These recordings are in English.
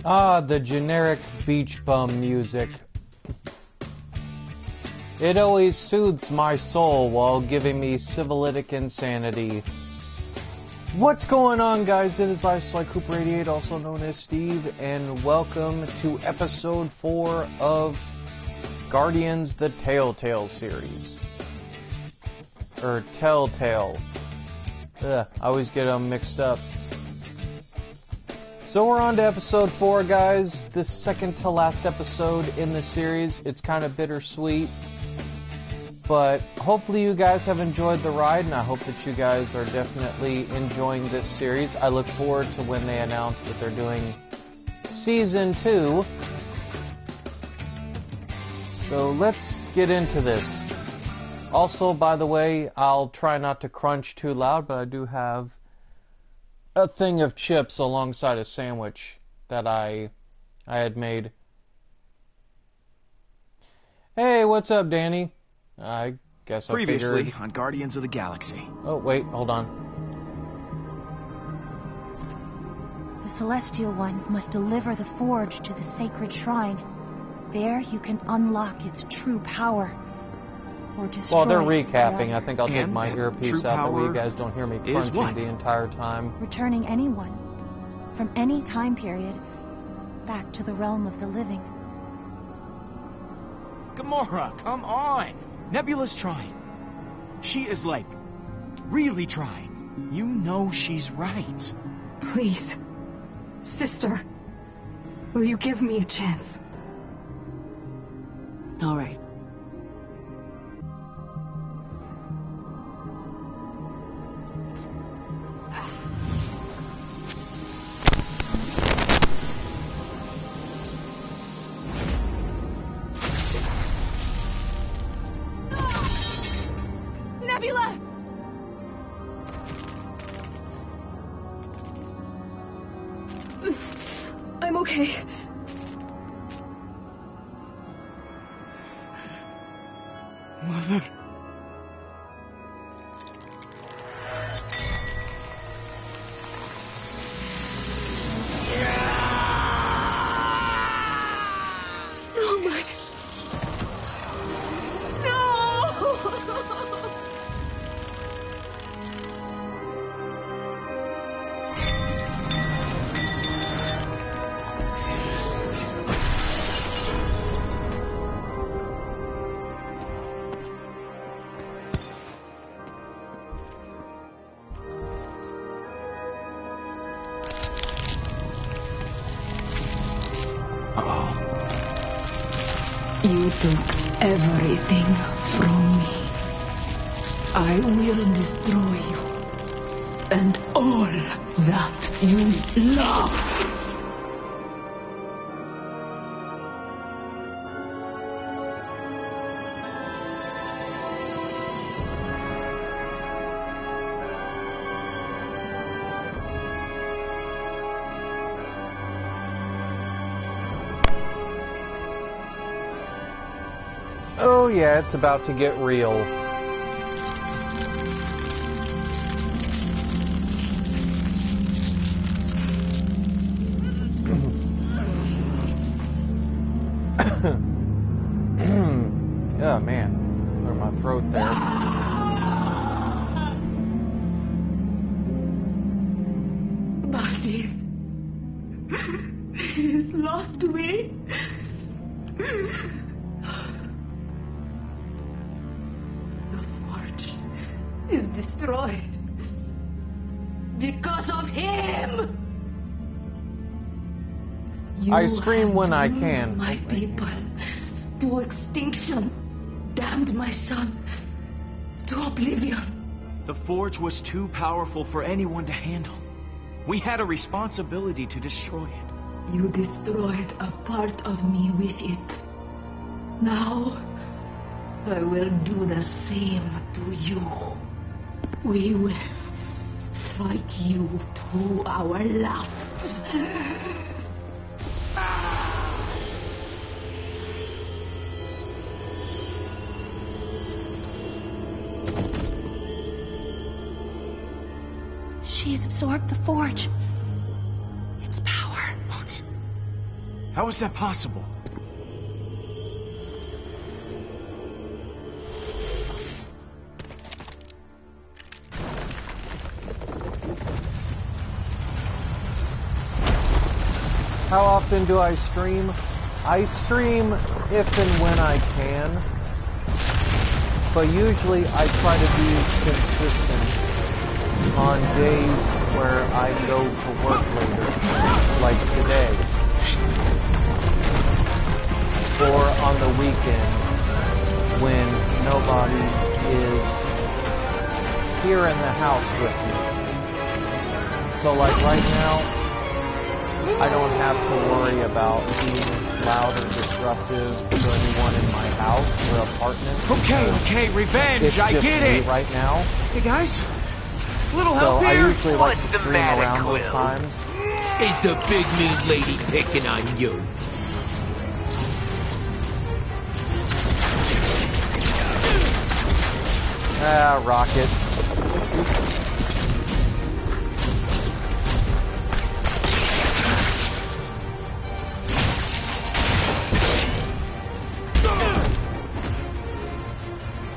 Ah, the generic beach bum music. It always soothes my soul while giving me syphilitic insanity. What's going on, guys? It is I/Cooper88, also known as Steve, and welcome to episode 4 of Guardians the Telltale series. Or Telltale. I always get them mixed up. So we're on to episode 4, guys. The second to last episode in the series. It's kind of bittersweet. But hopefully you guys have enjoyed the ride, and I hope that you guys are definitely enjoying this series. I look forward to when they announce that they're doing Season 2. So let's get into this. Also, by the way, I'll try not to crunch too loud, but I do have a thing of chips alongside a sandwich that I had made. Hey, what's up, Danny? I guess I Previously figured... on Guardians of the Galaxy. Oh, wait, hold on. The Celestial One must deliver the forge to the sacred shrine. There you can unlock its true power. Or destroy. While they're recapping, I think I'll take my earpiece out. That way you guys don't hear me crunching the entire time. Returning anyone, from any time period, back to the realm of the living. Gamora, come on! Nebula's trying. She is like, really trying. You know she's right. Please, sister, will you give me a chance? All right. Nebula! I'm okay. Mother. Oh my... You took everything from me. I will destroy you. And all that you love. Oh yeah, it's about to get real. Oh man, clear my throat there. Buddy, he's lost me. The forge is destroyed because of him. I scream when I can. My people to extinction, damned my son to oblivion. The forge was too powerful for anyone to handle. We had a responsibility to destroy it. You destroyed a part of me with it. Now, I will do the same to you. We will fight you to our last. She has absorbed the forge. Its power. How is that possible? How often do I stream? I stream if and when I can, but usually I try to be consistent on days where I go to work later, like today, or on the weekend when nobody is here in the house with me. So like right now, I don't have to worry about being loud or disruptive to anyone in my house or apartment. Okay, revenge, It's I just get me it! right now. Hey guys, a little So help I here? usually like What's to the stream matter, around those Quill? times. Is the big mean lady picking on you? Ah, Rocket.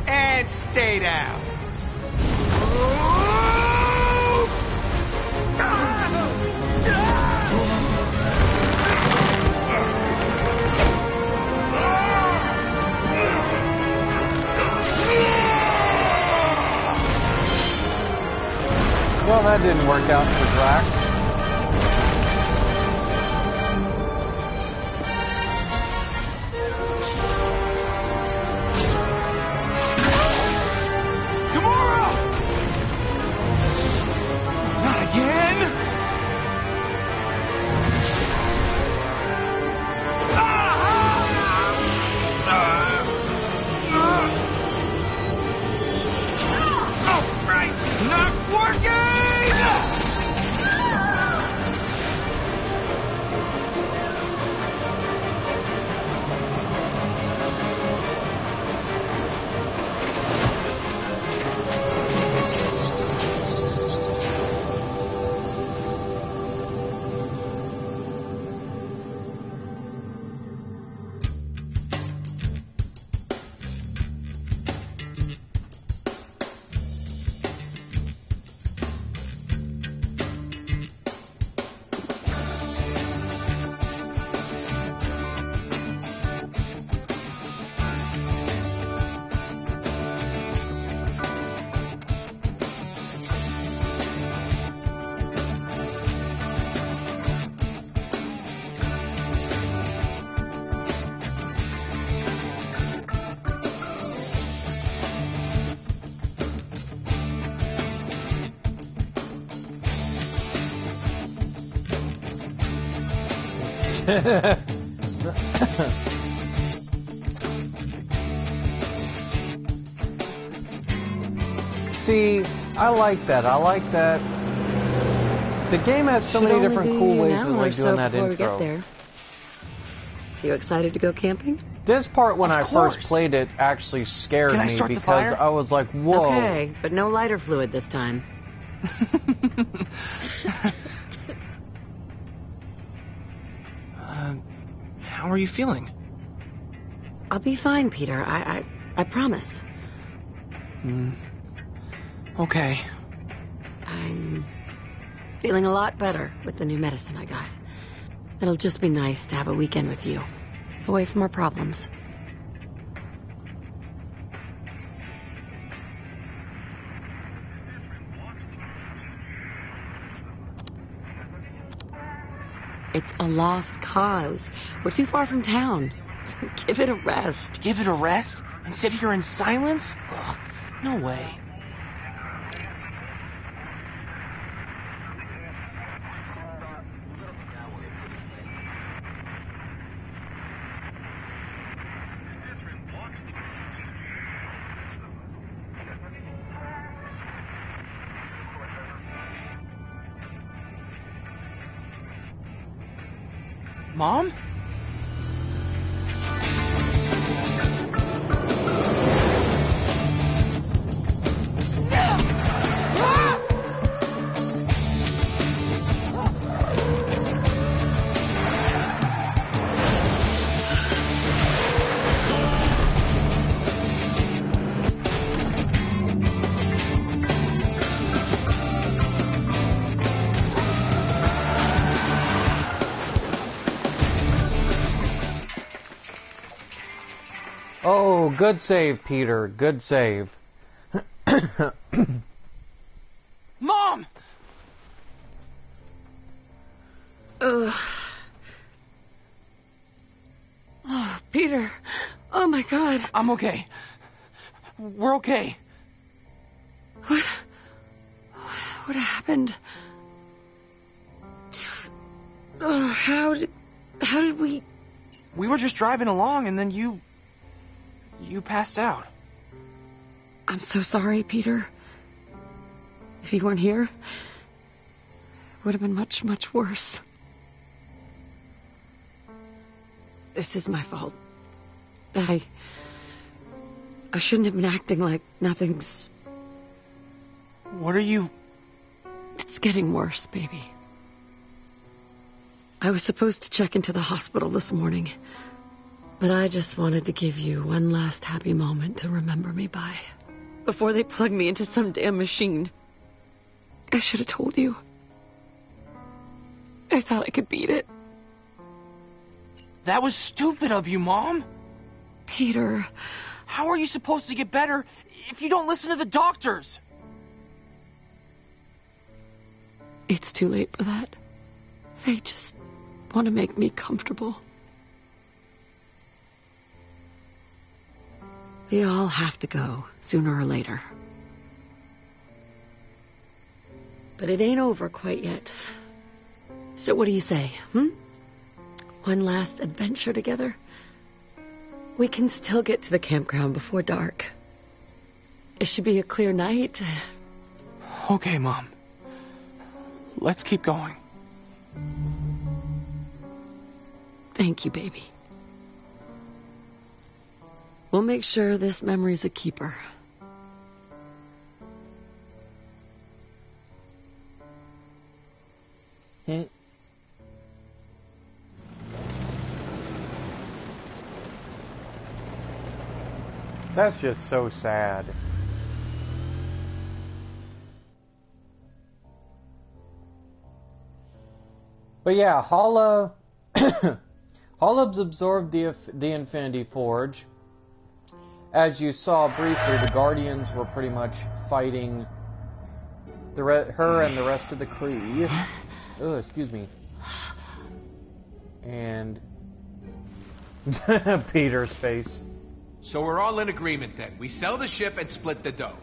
And stay down. Well, that didn't work out for Drax. Gamora! Not again! Oh, right! Not working! See, I like that. I like that. The game has so many different cool ways of like doing that before we get intro. there. You excited to go camping? This part, when Of I course. first played it, actually scared Can I me start the because fire? I was like, whoa. Okay, but no lighter fluid this time. How are you feeling? I'll be fine, Peter. I promise. Okay. I'm feeling a lot better with the new medicine I got. It'll just be nice to have a weekend with you, away from our problems. It's a lost cause. We're too far from town. Give it a rest. Give it a rest? And sit here in silence? Ugh, no way. Mom? Oh, good save, Peter. Good save. Mom! Oh, Peter. Oh, my God. I'm okay. We're okay. What happened? Oh, how did we... We were just driving along and then you passed out. I'm so sorry, Peter. If you weren't here, it would have been much, much worse. This is my fault. I shouldn't have been acting like nothing's... What are you... It's getting worse, baby. I was supposed to check into the hospital this morning, but I just wanted to give you one last happy moment to remember me by, before they plug me into some damn machine. I should have told you. I thought I could beat it. That was stupid of you, Mom. Peter. How are you supposed to get better if you don't listen to the doctors? It's too late for that. They just want to make me comfortable. We all have to go, sooner or later. But it ain't over quite yet. So what do you say, One last adventure together? We can still get to the campground before dark. It should be a clear night. Okay, Mom. Let's keep going. Thank you, baby. We'll make sure this memory's a keeper. That's just so sad. But yeah, Hollab's absorbed the Infinity Forge. As you saw briefly, the Guardians were pretty much fighting her and the rest of the Kree. Oh, excuse me. And Peter's face. So we're all in agreement then. We sell the ship and split the dough.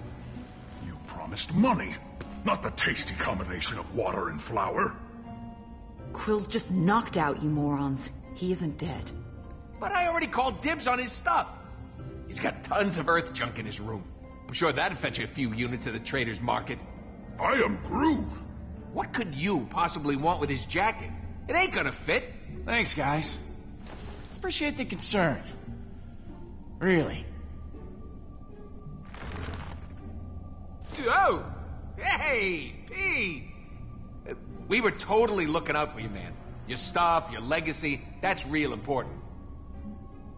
You promised money, not the tasty combination of water and flour. Quill's just knocked out, you morons. He isn't dead. But I already called dibs on his stuff. He's got tons of Earth junk in his room. I'm sure that'd fetch a few units at the trader's market. I am Groot. What could you possibly want with his jacket? It ain't gonna fit. Thanks, guys. Appreciate the concern. Really. Oh! Hey, Pete! We were totally looking out for you, man. Your stuff, your legacy, that's real important.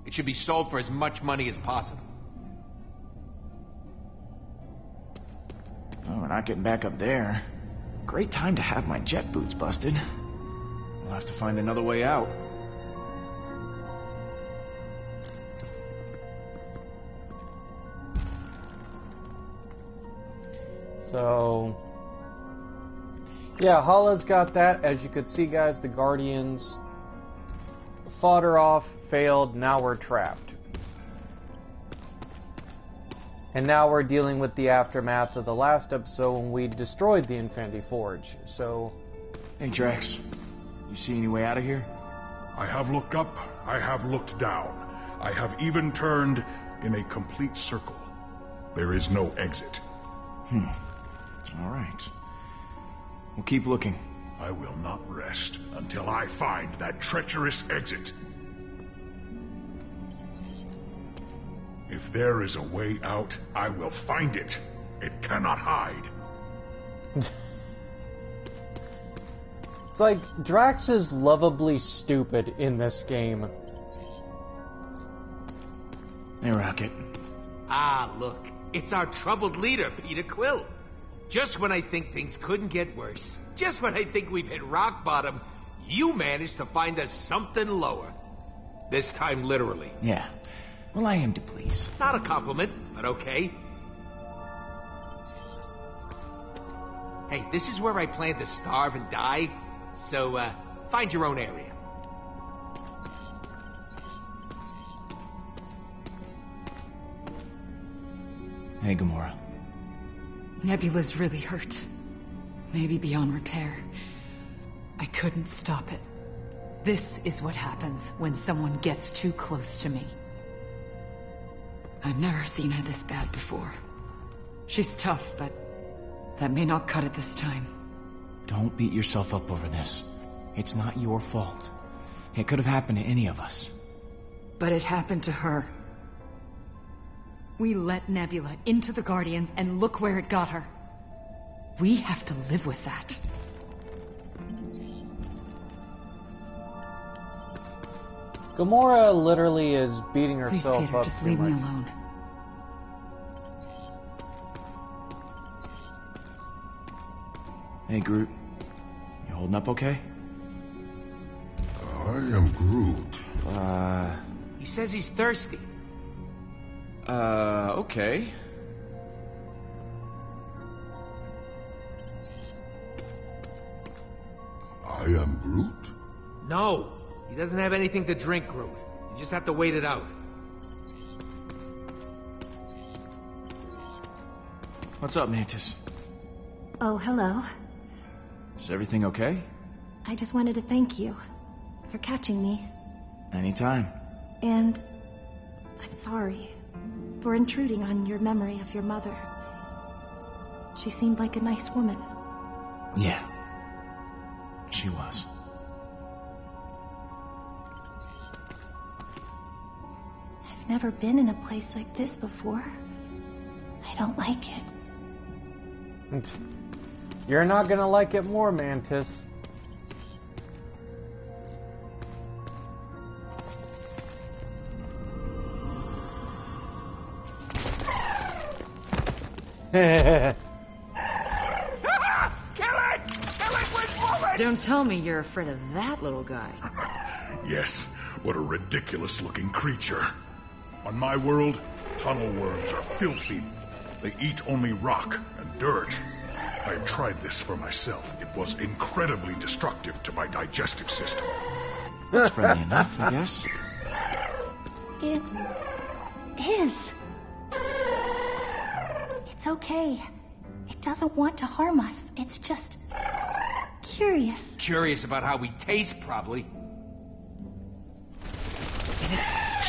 It should be sold for as much money as possible. Oh, we're not getting back up there. Great time to have my jet boots busted. We'll have to find another way out. So, yeah, Holla's got that. As you could see, guys, the Guardians fought her off, failed, now we're trapped. And now we're dealing with the aftermath of the last episode when we destroyed the Infinity Forge. So, Hey, Drax. You see any way out of here? I have looked up, I have looked down. I have even turned in a complete circle. There is no exit. All right. We'll keep looking. I will not rest until I find that treacherous exit. If there is a way out, I will find it. It cannot hide. it's like Drax is lovably stupid in this game. Hey, Rocket. Ah, look. It's our troubled leader, Peter Quill. Just when I think things couldn't get worse, just when I think we've hit rock bottom, you managed to find us something lower. This time, literally. Yeah. Well, I am to please. Not a compliment, but okay. Hey, this is where I plan to starve and die, so, find your own area. Hey, Gamora. Nebula's really hurt. Maybe beyond repair. I couldn't stop it. This is what happens when someone gets too close to me. I've never seen her this bad before. She's tough, but that may not cut it this time. Don't beat yourself up over this. It's not your fault. It could have happened to any of us. But it happened to her. We let Nebula into the Guardians, and look where it got her. We have to live with that. Gamora literally is beating Please, herself Peter, up just too leave me much. alone. Hey, Groot. You holding up okay? I am Groot. He says he's thirsty. Okay. I am Groot? No, he doesn't have anything to drink, Groot. You just have to wait it out. What's up, Mantis? Oh, hello. Is everything okay? I just wanted to thank you for catching me. Anytime. And I'm sorry for intruding on your memory of your mother. She seemed like a nice woman. Yeah. She was. I've never been in a place like this before. I don't like it. You're not gonna like it more, Mantis. Don't tell me you're afraid of that little guy. Yes, what a ridiculous-looking creature. On my world, tunnel worms are filthy. They eat only rock and dirt. I have tried this for myself. It was incredibly destructive to my digestive system. That's friendly enough, I guess. It is. It's okay. It doesn't want to harm us. It's just curious. Curious about how we taste, probably. Is it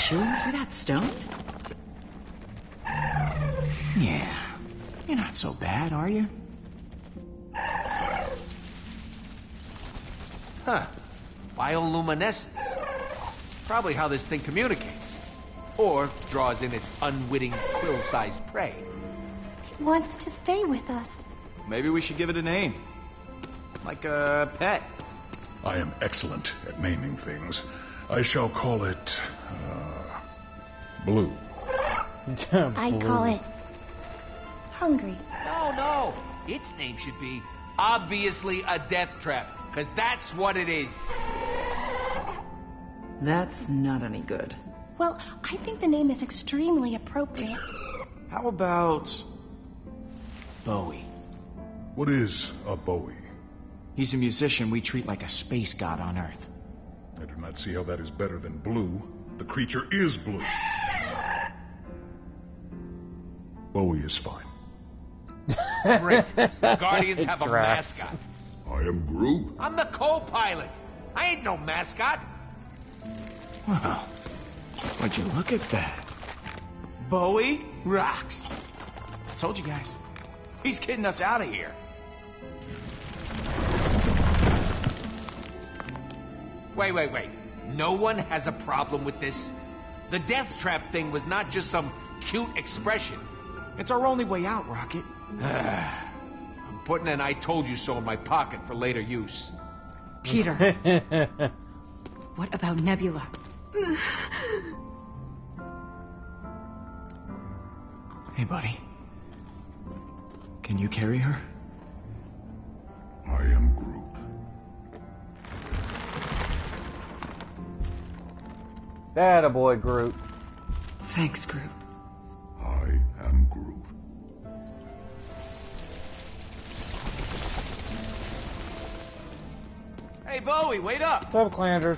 chewing through that stone? Yeah. You're not so bad, are you? Huh. Bioluminescence. Probably how this thing communicates. Or draws in its unwitting quill-sized prey. It wants to stay with us. Maybe we should give it a name. Like a pet. I am excellent at naming things. I shall call it, Blue. I call it hungry. No. Its name should be obviously a death trap. Because that's what it is. That's not any good. Well, I think the name is extremely appropriate. How about Bowie? What is a Bowie? He's a musician we treat like a space god on Earth. I do not see how that is better than Blue. The creature is blue. Bowie is fine. Great. The Guardians have a Drafts. mascot. I am Groot. I'm the co-pilot. I ain't no mascot. Well, would you look at that? Bowie rocks. Told you guys. He's getting us out of here. Wait. No one has a problem with this? The death trap thing was not just some cute expression. It's our only way out, Rocket. I'm putting an I told you so in my pocket for later use. Peter. What about Nebula? Hey, buddy. Can you carry her? I am Groot. That a boy, Groot. Thanks, Groot. I am Groot. Hey, Bowie, wait up! What's up, Clanders?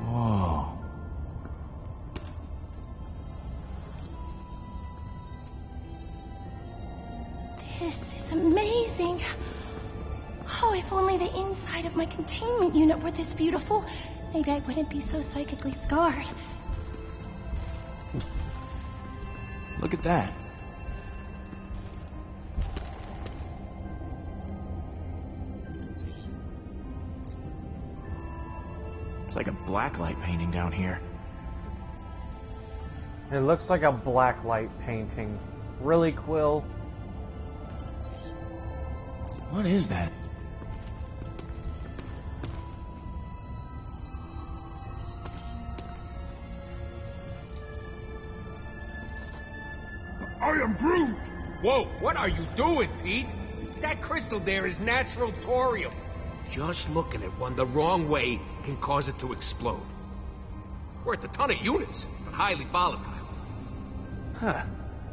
Whoa. This is amazing. Oh, if only the inside of my containment unit were this beautiful, maybe I wouldn't be so psychically scarred. Look at that. It's like a blacklight painting down here. It looks like a blacklight painting. Really, Quill? What is that? I am Groot! Whoa, what are you doing, Pete? That crystal there is natural thorium. Just looking at one the wrong way can cause it to explode. Worth a ton of units, but highly volatile. Huh.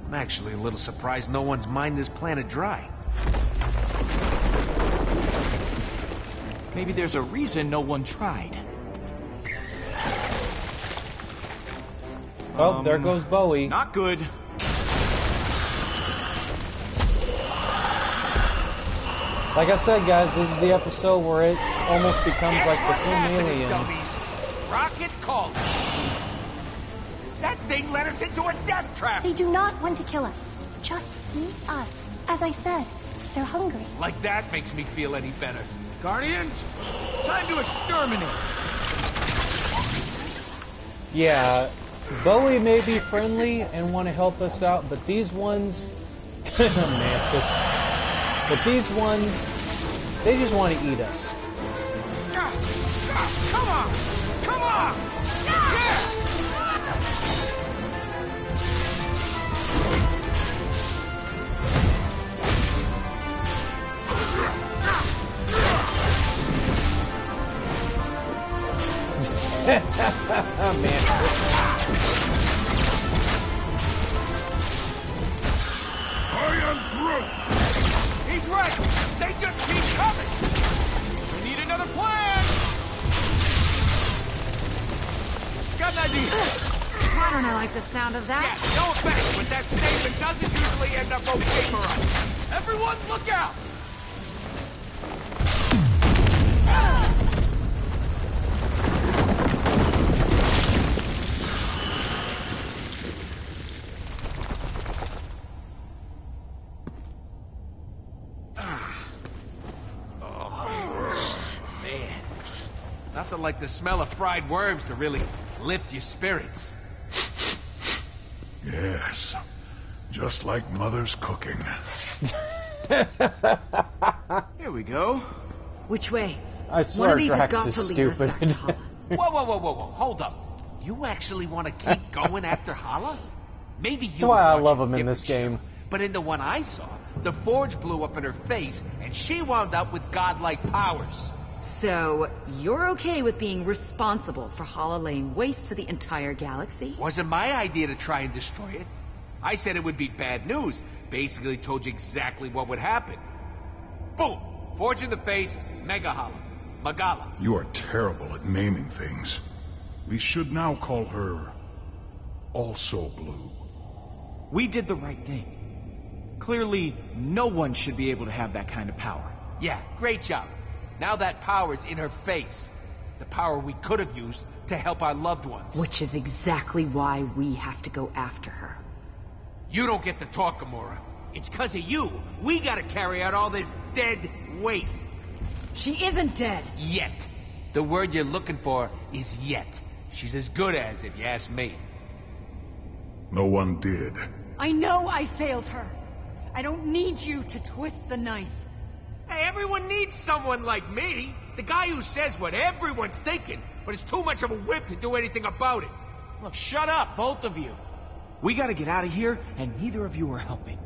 I'm actually a little surprised no one's mined this planet dry. Maybe there's a reason no one tried. Oh, there goes Bowie. Not good. Like I said, guys, this is the episode where it almost becomes like the What's Twin happening, Aliens. dummies? Rocket called. That thing led us into a death trap. They do not want to kill us, just eat us. As I said, they're hungry. Like that makes me feel any better. Guardians, time to exterminate. Yeah, Bowie may be friendly and want to help us out, but these ones... Mantis. But these ones, they just want to eat us. Come on! Come on! Yeah! I am Groot! He's right! They just keep coming! We need another plan! Got an idea! Why don't I like the sound of that? Yeah, no offense, but that statement doesn't usually end up okay for us. Everyone look out! Nothing like the smell of fried worms to really lift your spirits. Yes, just like Mother's cooking. Here we go. Which way? I One swear of these has Drax got is to lead us back to stupid. Hala. Whoa, hold up. You actually want to keep going after Hala? Maybe you That's why I watch love a him in this different game. show, but in the one I saw, the forge blew up in her face, and she wound up with godlike powers. So, you're okay with being responsible for Hala laying waste to the entire galaxy? Wasn't my idea to try and destroy it. I said it would be bad news. Basically told you exactly what would happen. Boom! Forge in the face, Mega Hala. Magala. You are terrible at naming things. We should now call her Also Blue. We did the right thing. Clearly, no one should be able to have that kind of power. Yeah, great job. Now that power's in her face. The power we could have used to help our loved ones. Which is exactly why we have to go after her. You don't get to talk, Gamora. It's 'cause of you. We gotta carry out all this dead weight. She isn't dead. Yet. The word you're looking for is yet. She's as good as, if you ask me. No one did. I know I failed her. I don't need you to twist the knife. Hey, everyone needs someone like me. The guy who says what everyone's thinking, but is too much of a whip to do anything about it. Look, shut up, both of you. We gotta get out of here, and neither of you are helping.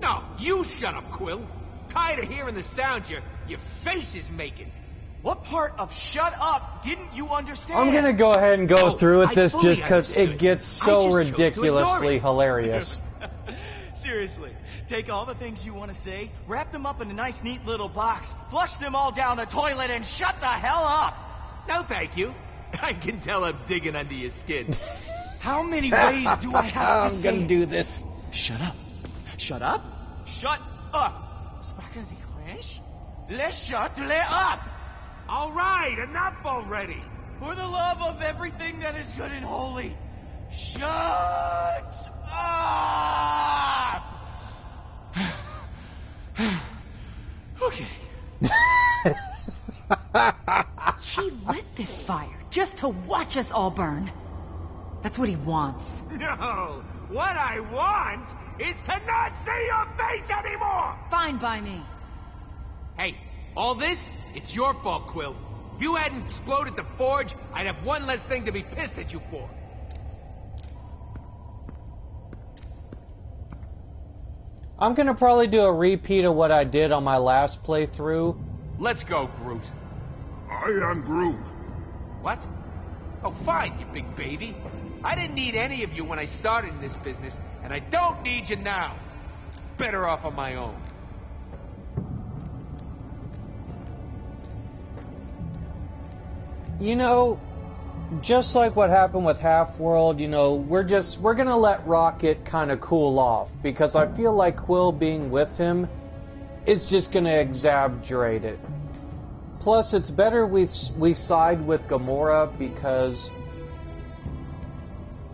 No, you shut up, Quill. Tired of hearing the sounds your face is making. What part of shut up didn't you understand? I'm gonna go ahead and go through with I this fully just because understood. it gets I so just chose to ridiculously ignore it. hilarious. Seriously, take all the things you want to say, wrap them up in a nice, neat little box, flush them all down the toilet, and shut the hell up! No, thank you. I can tell I'm digging under your skin. How many ways do I have to I'm say gonna it? do this. Shut up. Shut up. Shut up. Sprechen Sie French? Les shut les up. All right, enough already. For the love of everything that is good and holy, shut up. Okay. He lit this fire just to watch us all burn. That's what he wants. No, what I want is to not see your face anymore! Fine by me. Hey, all this, it's your fault, Quill. If you hadn't exploded the forge, I'd have one less thing to be pissed at you for. I'm gonna probably do a repeat of what I did on my last playthrough. Let's go, Groot. I am Groot. What? Oh, fine, you big baby. I didn't need any of you when I started in this business, and I don't need you now. Better off on my own. You know, just like what happened with Half-World, you know, we're gonna let Rocket kind of cool off, because I feel like Quill being with him is just gonna exaggerate it. Plus, it's better we side with Gamora, because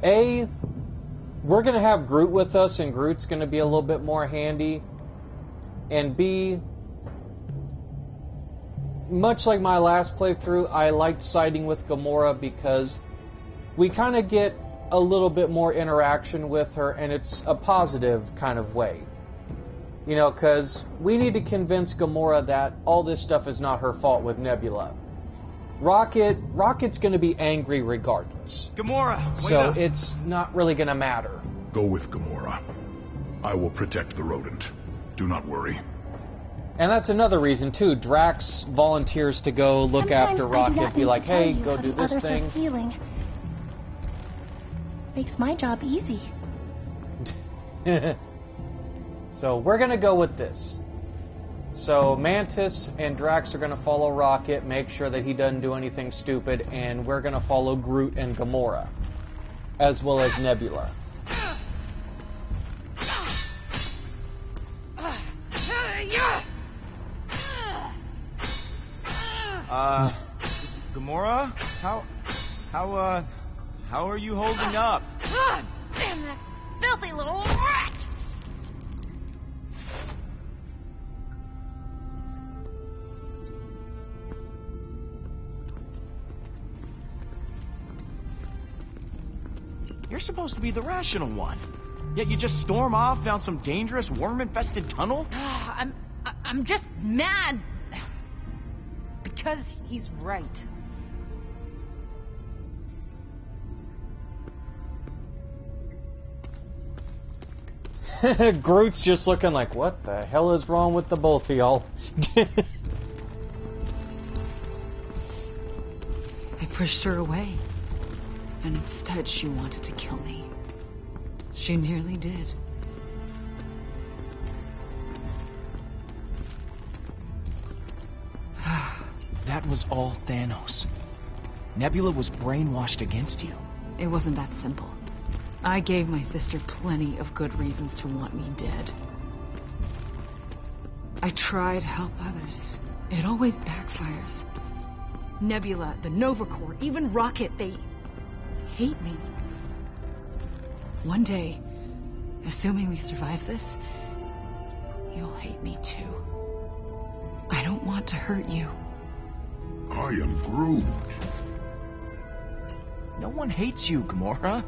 A, we're gonna have Groot with us, and Groot's gonna be a little bit more handy, and B, much like my last playthrough, I liked siding with Gamora because we kind of get a little bit more interaction with her, and it's a positive kind of way. You know, because we need to convince Gamora that all this stuff is not her fault with Nebula. Rocket's going to be angry regardless. Gamora, wait so up. it's not really going to matter. Go with Gamora. I will protect the rodent. Do not worry. And that's another reason, too. Drax volunteers to go look Sometimes after I do Rocket, not be need like, to tell hey, you go how do the this others thing. Are feeling. Makes my job easy. So we're going to go with this. So Mantis and Drax are going to follow Rocket, make sure that he doesn't do anything stupid, and we're going to follow Groot and Gamora, as well as Nebula. Gamora? How are you holding up? God damn that filthy little rat! You're supposed to be the rational one. Yet you just storm off down some dangerous worm-infested tunnel? I'm just mad. Because he's right. Groot's just looking like, what the hell is wrong with the both of y'all? I pushed her away. And instead she wanted to kill me. She nearly did. That was all Thanos. Nebula was brainwashed against you. It wasn't that simple. I gave my sister plenty of good reasons to want me dead. I tried to help others. It always backfires. Nebula, the Nova Corps, even Rocket, they hate me. One day, assuming we survive this, you'll hate me too. I don't want to hurt you. I am Groot. No one hates you, Gamora.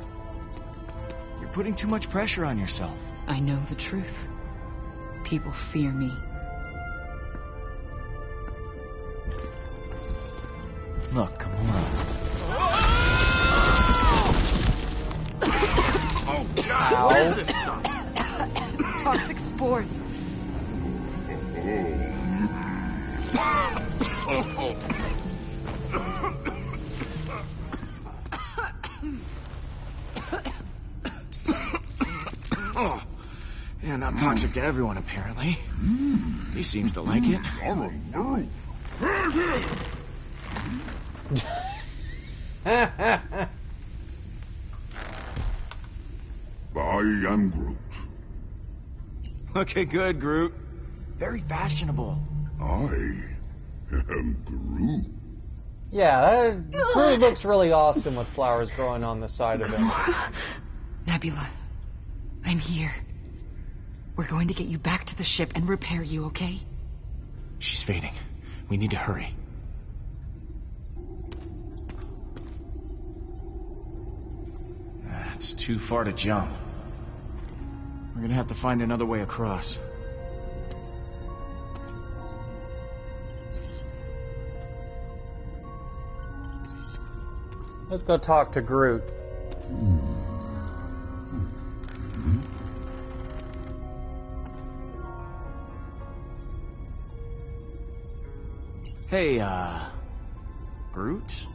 You're putting too much pressure on yourself. I know the truth. People fear me. Look, come on. Oh, God, what is this stuff? Toxic spores. Oh, yeah, not toxic to everyone, apparently. He seems to like it. I am Groot. Looking good, Groot. Very fashionable. I am Groot. Yeah, Groot looks really awesome with flowers growing on the side of him. Nebula, I'm here. We're going to get you back to the ship and repair you, okay? She's fading. We need to hurry. It's too far to jump. We're gonna have to find another way across. Let's go talk to Groot. Hey, Groot?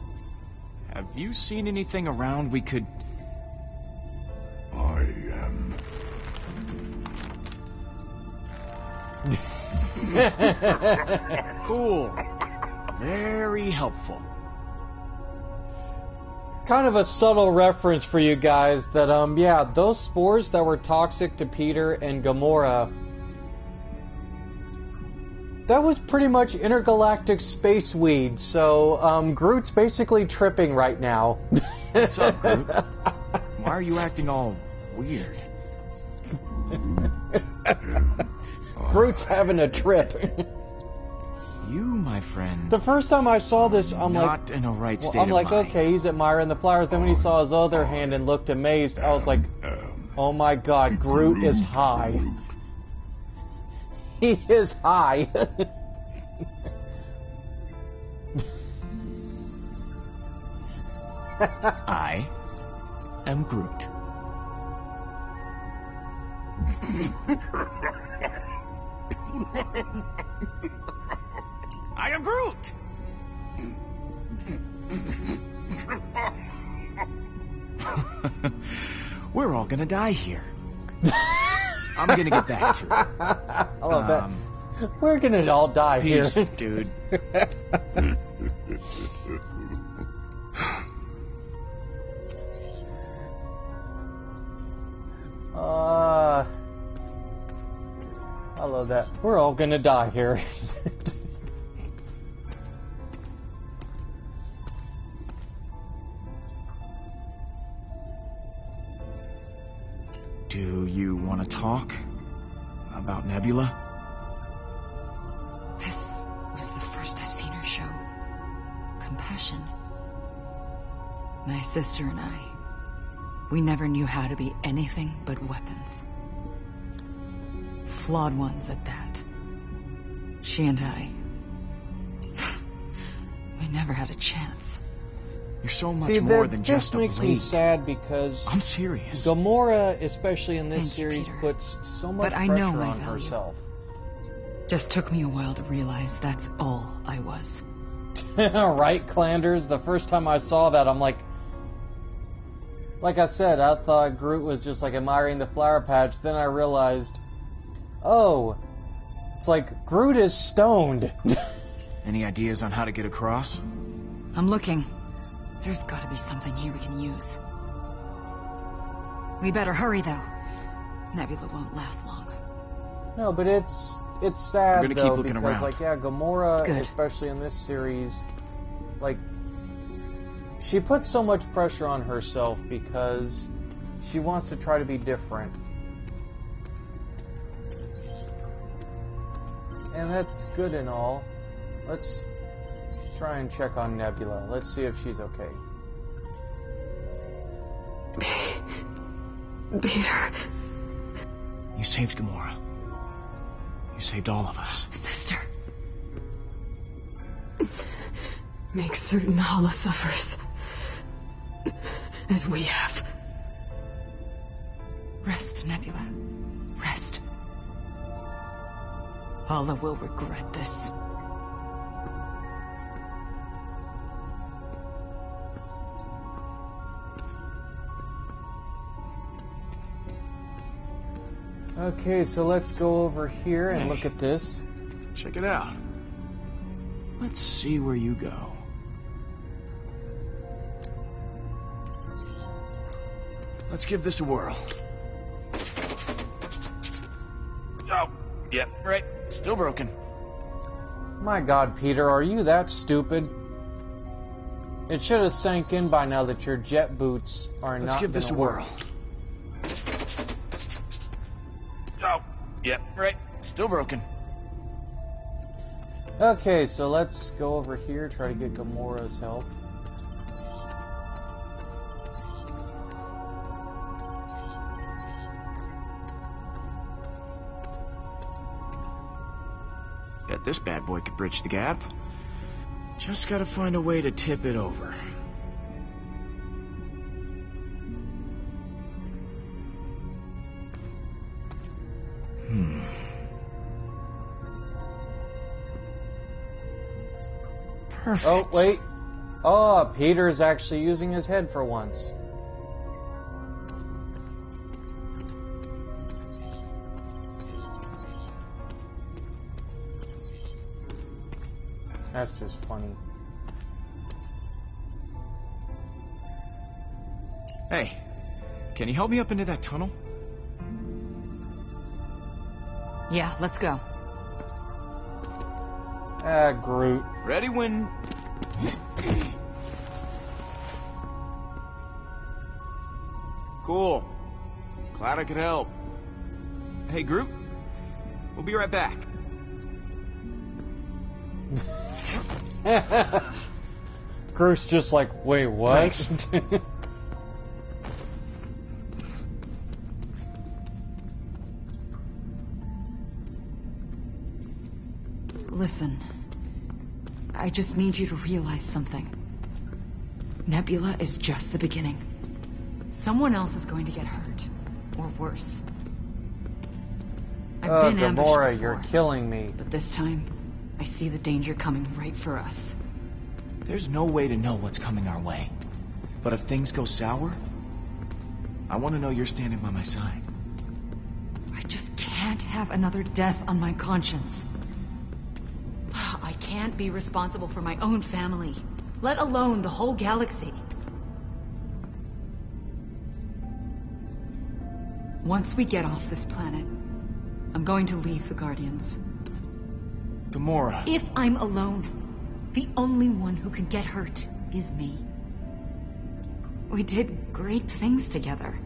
Have you seen anything around we could... I am. Cool. Very helpful. Kind of a subtle reference for you guys that, yeah, those spores that were toxic to Peter and Gamora, that was pretty much intergalactic space weed, so, Groot's basically tripping right now. What's up, Groot? Why are you acting all weird? Groot's having a trip. You, my friend... The first time I saw this, I'm not in a right state I'm of like, mind. okay, he's admiring the flowers. Then when he saw his other hand and looked amazed, I was like, oh my god, Groot is high. He is high. I am Groot. I am Groot! We're all gonna die here. I'm gonna get back to it. I love that. We're gonna all die peace, here. dude. I love that. We're all gonna die here. Do you want to talk about Nebula? This was the first I've seen her show compassion. My sister and I, we never knew how to be anything but weapons. Flawed ones at that. She and I, we never had a chance. You're so much more than just a blade. This makes me sad because I'm serious. Gamora, especially in this series, Peter. puts so much But I pressure know my on value. herself. Just took me a while to realize that's all I was. Right, Clanders? The first time I saw that, I'm like I said, I thought Groot was just like admiring the flower patch. Then I realized, oh, it's like Groot is stoned. Any ideas on how to get across? I'm looking. There's gotta be something here we can use. We better hurry, though. Nebula won't last long. No, but it's sad, We're gonna though, keep looking because, around. like, yeah, Gamora, Good. especially in this series, like, she puts so much pressure on herself because she wants to try to be different. And that's good and all. Let's try and check on Nebula. Let's see if she's okay. Peter. You saved Gamora. You saved all of us. Sister. make certain Allah suffers. As we have. Rest, Nebula. Rest. Allah will regret this. Okay, so let's go over here and Hey. look at this. Check it out. Let's see where you go. Let's give this a whirl. Oh, yep, right. Still broken. My God, Peter, are you that stupid? It should have sank in by now that your jet boots are Let's not give this a gonna work. whirl. Oh, yep, right. Still broken. Okay, so let's go over here, try to get Gamora's help. Bet this bad boy could bridge the gap. Just gotta find a way to tip it over. Perfect. Oh, wait. Oh, Peter's actually using his head for once. That's just funny. Hey, can you help me up into that tunnel? Yeah, let's go. Ah, Groot. Ready when... Cool. Glad I could help. Hey, Groot. We'll be right back. Groot's just like, wait, what? Listen, I just need you to realize something. Nebula is just the beginning. Someone else is going to get hurt, or worse. I've been ambushed Gamora, before, you're killing me. but this time, I see the danger coming right for us. There's no way to know what's coming our way. But if things go sour, I want to know you're standing by my side. I just can't have another death on my conscience. I can't be responsible for my own family, let alone the whole galaxy. Once we get off this planet, I'm going to leave the Guardians. Gamora. If I'm alone, the only one who can get hurt is me. We did great things together,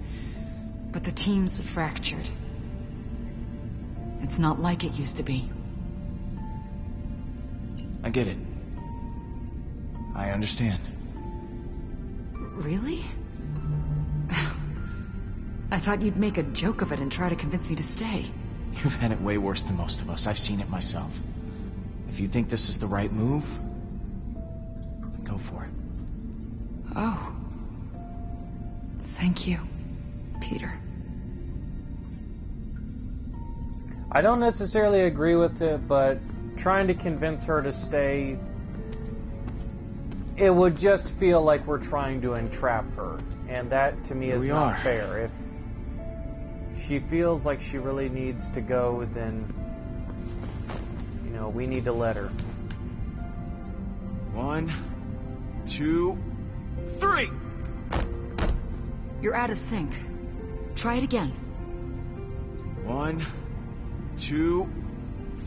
but the team's fractured. It's not like it used to be. I get it. I understand. Really? I thought you'd make a joke of it and try to convince me to stay. You've had it way worse than most of us. I've seen it myself. If you think this is the right move, then go for it. Oh. Thank you, Peter. I don't necessarily agree with it, but trying to convince her to stay, it would just feel like we're trying to entrap her. And that, to me, is not fair. If she feels like she really needs to go, then, you know, we need to let her. 1, 2, 3! You're out of sync. Try it again. 1, 2,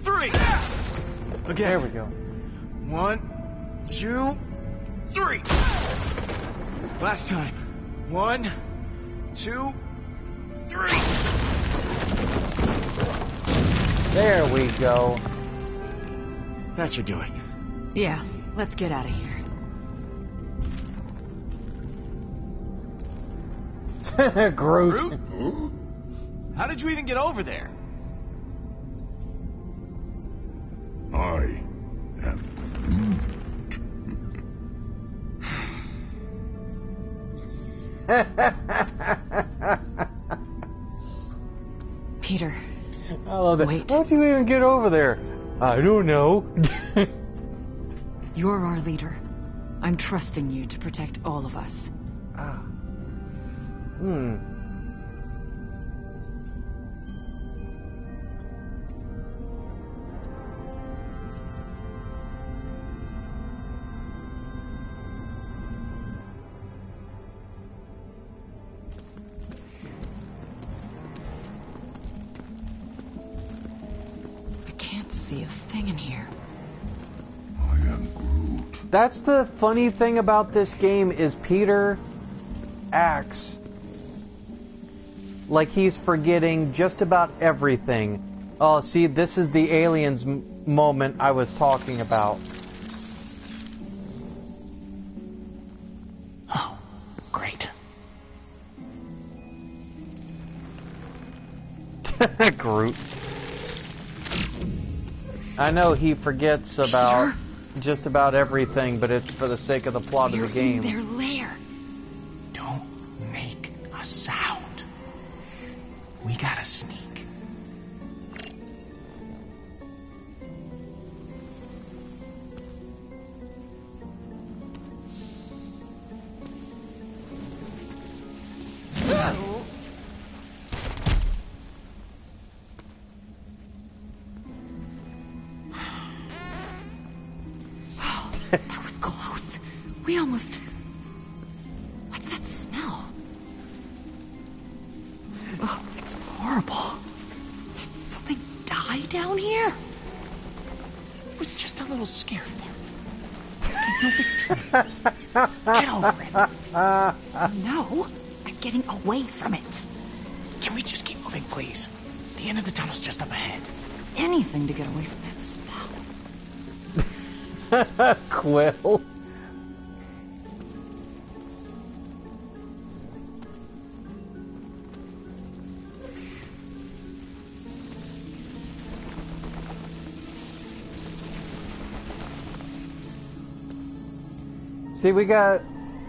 3! Again. There we go. 1, 2, 3! Last time. 1, 2, 3! There we go. That should do it. Yeah, let's get out of here. Groot. Groot? How did you even get over there? I am Groot. Peter. I love that. Wait. How'd you even get over there? I don't know. You're our leader. I'm trusting you to protect all of us. I can't see a thing in here. I am Groot. That's the funny thing about this game is Peter acts like he's forgetting just about everything. Oh, see, this is the aliens moment I was talking about. Oh, great. Groot. I know he forgets about just about everything, but it's for the sake of the plot of the game. Their lair. Don't make a sound. We gotta sneak. That was close. We almost... What's that smell? Oh, it's horrible. Did something die down here? It was just a little scare fart. No big deal. Get over it. No, I'm getting away from it. Can we just keep moving, please? The end of the tunnel's just up ahead. Anything to get away from that smell. Quill.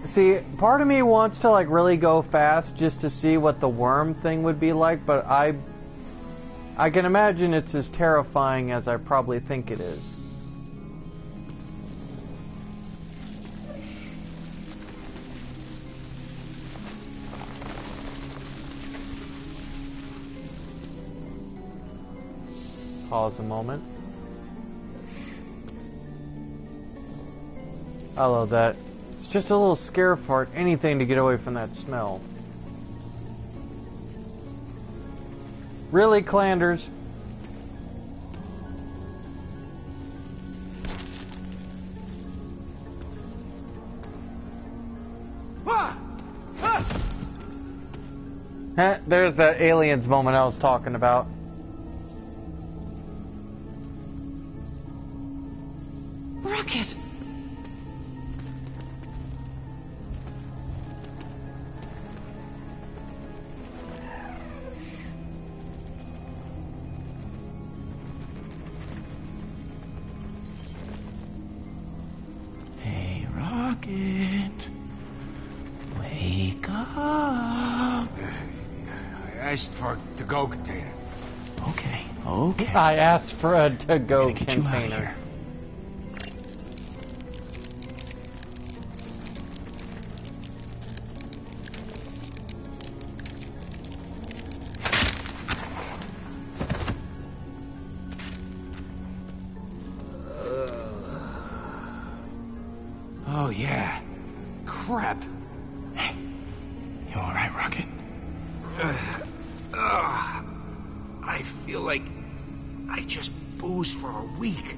See, part of me wants to like really go fast just to see what the worm thing would be like, but I can imagine it's as terrifying as I probably think it is. Pause a moment. I love that. It's just a little scare fart, anything to get away from that smell. Really, Clanders? There's that aliens moment I was talking about. Rocket! Hey, Rocket. Wake up. I asked for a to-go container. Okay. I asked for a to-go Gotta get you out of container. here. Oh, yeah. Crap. Hey, you all right, Rocket? I feel like I just boozed for a week,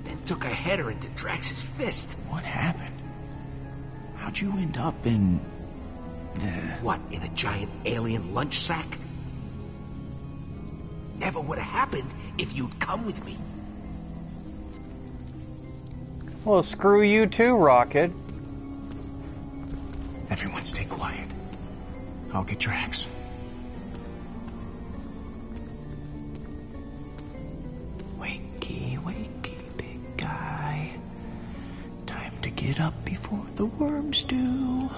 then took a header into Drax's fist. What happened? How'd you end up in the... What, in a giant alien lunch sack? Never would have happened if you'd come with me. Well, screw you too, Rocket. Everyone stay quiet. I'll get Drax. Wakey, wakey, big guy. Time to get up before the worms do.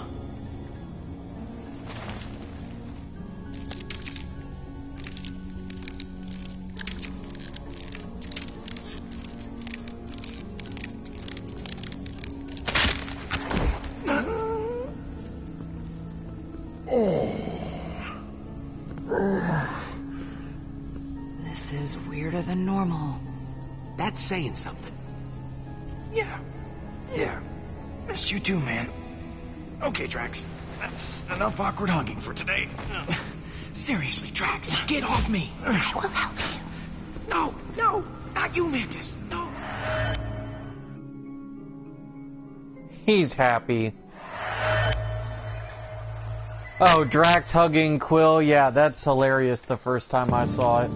better than normal. That's saying something. Yeah. Missed you too, man. Okay, Drax. That's enough awkward hugging for today. Seriously, Drax, get off me. I will help you. No, not you, Mantis. No. He's happy. Oh, Drax hugging Quill. Yeah, that's hilarious the first time I saw it.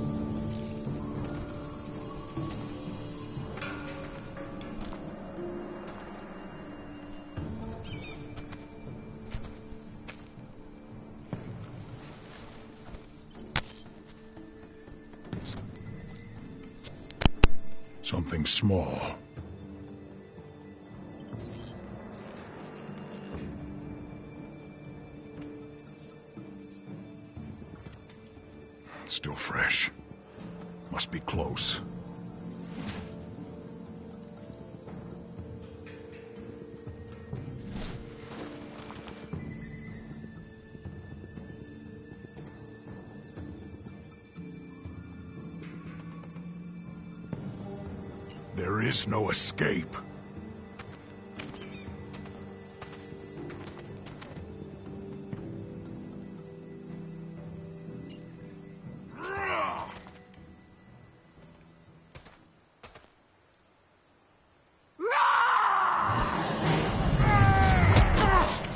Something small. Still fresh. Must be close. There is no escape.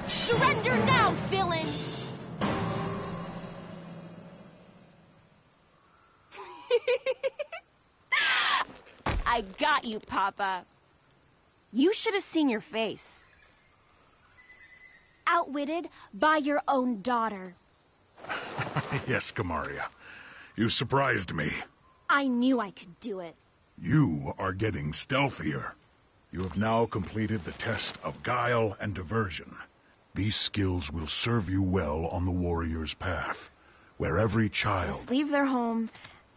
Surrender now, villain! I got you, Papa. You should have seen your face. Outwitted by your own daughter. Yes, Kamaria. You surprised me. I knew I could do it. You are getting stealthier. You have now completed the test of guile and diversion. These skills will serve you well on the warrior's path, where every child... Let's leave their home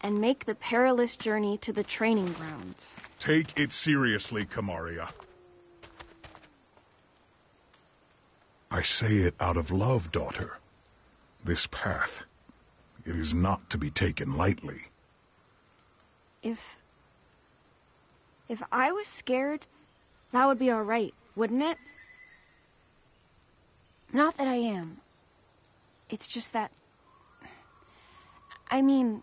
and make the perilous journey to the training grounds. Take it seriously, Kamaria. I say it out of love, daughter. This path, it is not to be taken lightly. If I was scared, that would be all right, wouldn't it? Not that I am. It's just that... I mean,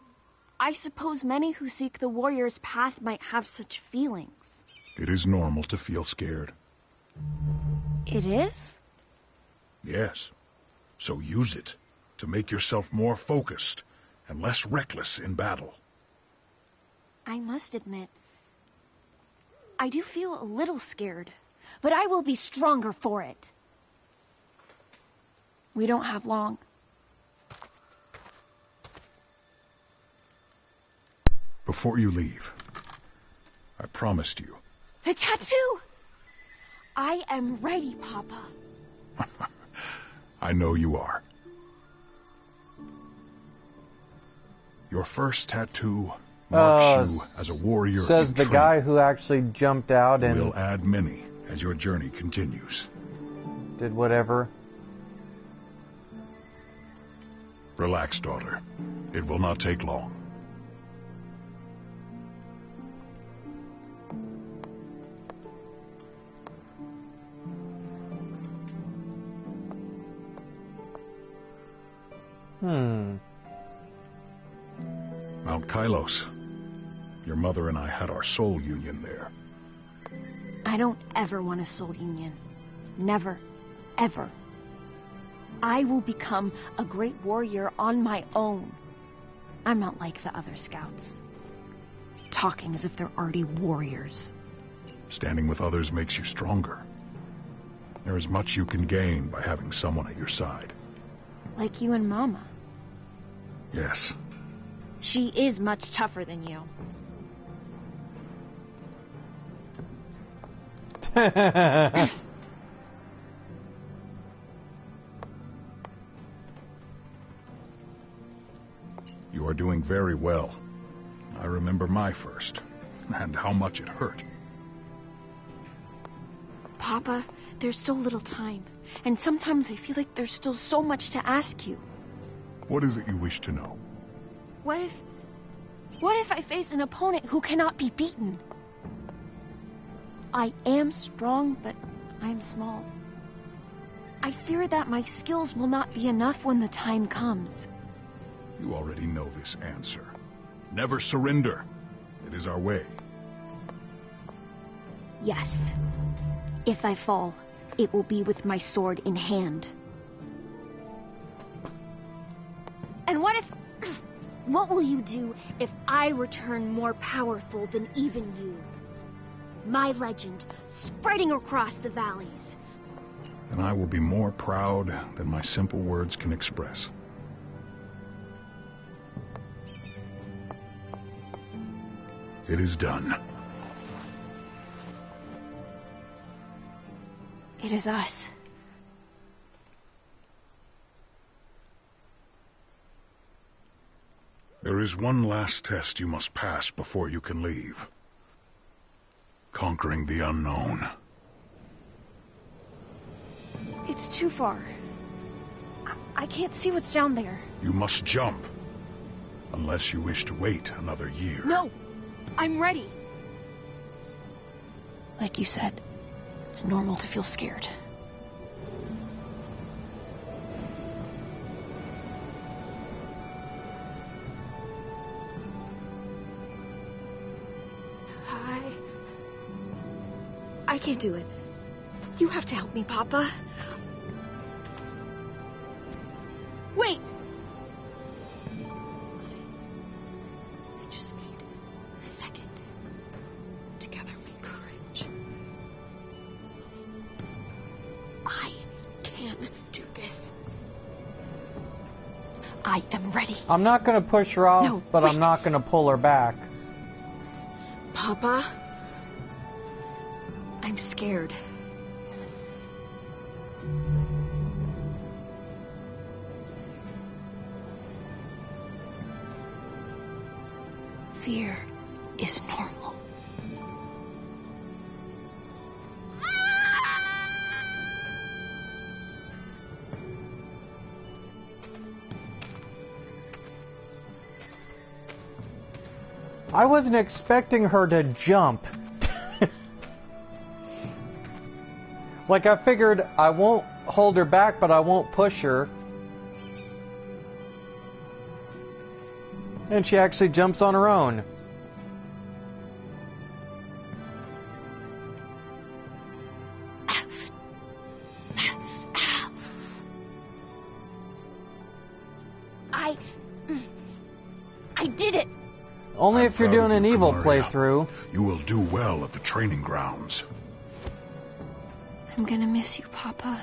I suppose many who seek the warrior's path might have such feelings. It is normal to feel scared. It is? Yes. So use it to make yourself more focused and less reckless in battle. I must admit, I do feel a little scared, but I will be stronger for it. We don't have long. Before you leave, I promised you. The tattoo! I am ready, Papa. I know you are. Your first tattoo marks you as a warrior. Says the guy who actually jumped out and will add many as your journey continues. Did whatever. Relax, daughter. It will not take long. Mount Kylos. Your mother and I had our soul union there. I don't ever want a soul union. Never. Ever. I will become a great warrior on my own. I'm not like the other scouts. Talking as if they're already warriors. Standing with others makes you stronger. There is much you can gain by having someone at your side. Like you and Mama. Yes. She is much tougher than you. You are doing very well. I remember my first, and how much it hurt. Papa, there's so little time, and sometimes I feel like there's still so much to ask you. What is it you wish to know? What if... What if I face an opponent who cannot be beaten? I am strong, but I am small. I fear that my skills will not be enough when the time comes. You already know this answer. Never surrender. It is our way. Yes. If I fall, it will be with my sword in hand. And what if... What will you do if I return more powerful than even you? My legend, spreading across the valleys. And I will be more proud than my simple words can express. It is done. It is us. There is one last test you must pass before you can leave. Conquering the unknown. It's too far. I can't see what's down there. You must jump. Unless you wish to wait another year. No! I'm ready! Like you said, it's normal to feel scared. I can't do it. You have to help me, Papa. Wait! I just need a second to gather my courage. I can do this. I am ready. I'm not going to push her off, No, but wait. I'm not going to pull her back. Papa? I'm scared. Fear is normal. I wasn't expecting her to jump. Like, I figured I won't hold her back, but I won't push her. And she actually jumps on her own. I did it! Only if you're proud of doing an you, evil Gloria. playthrough. You will do well at the training grounds. I'm gonna miss you, Papa.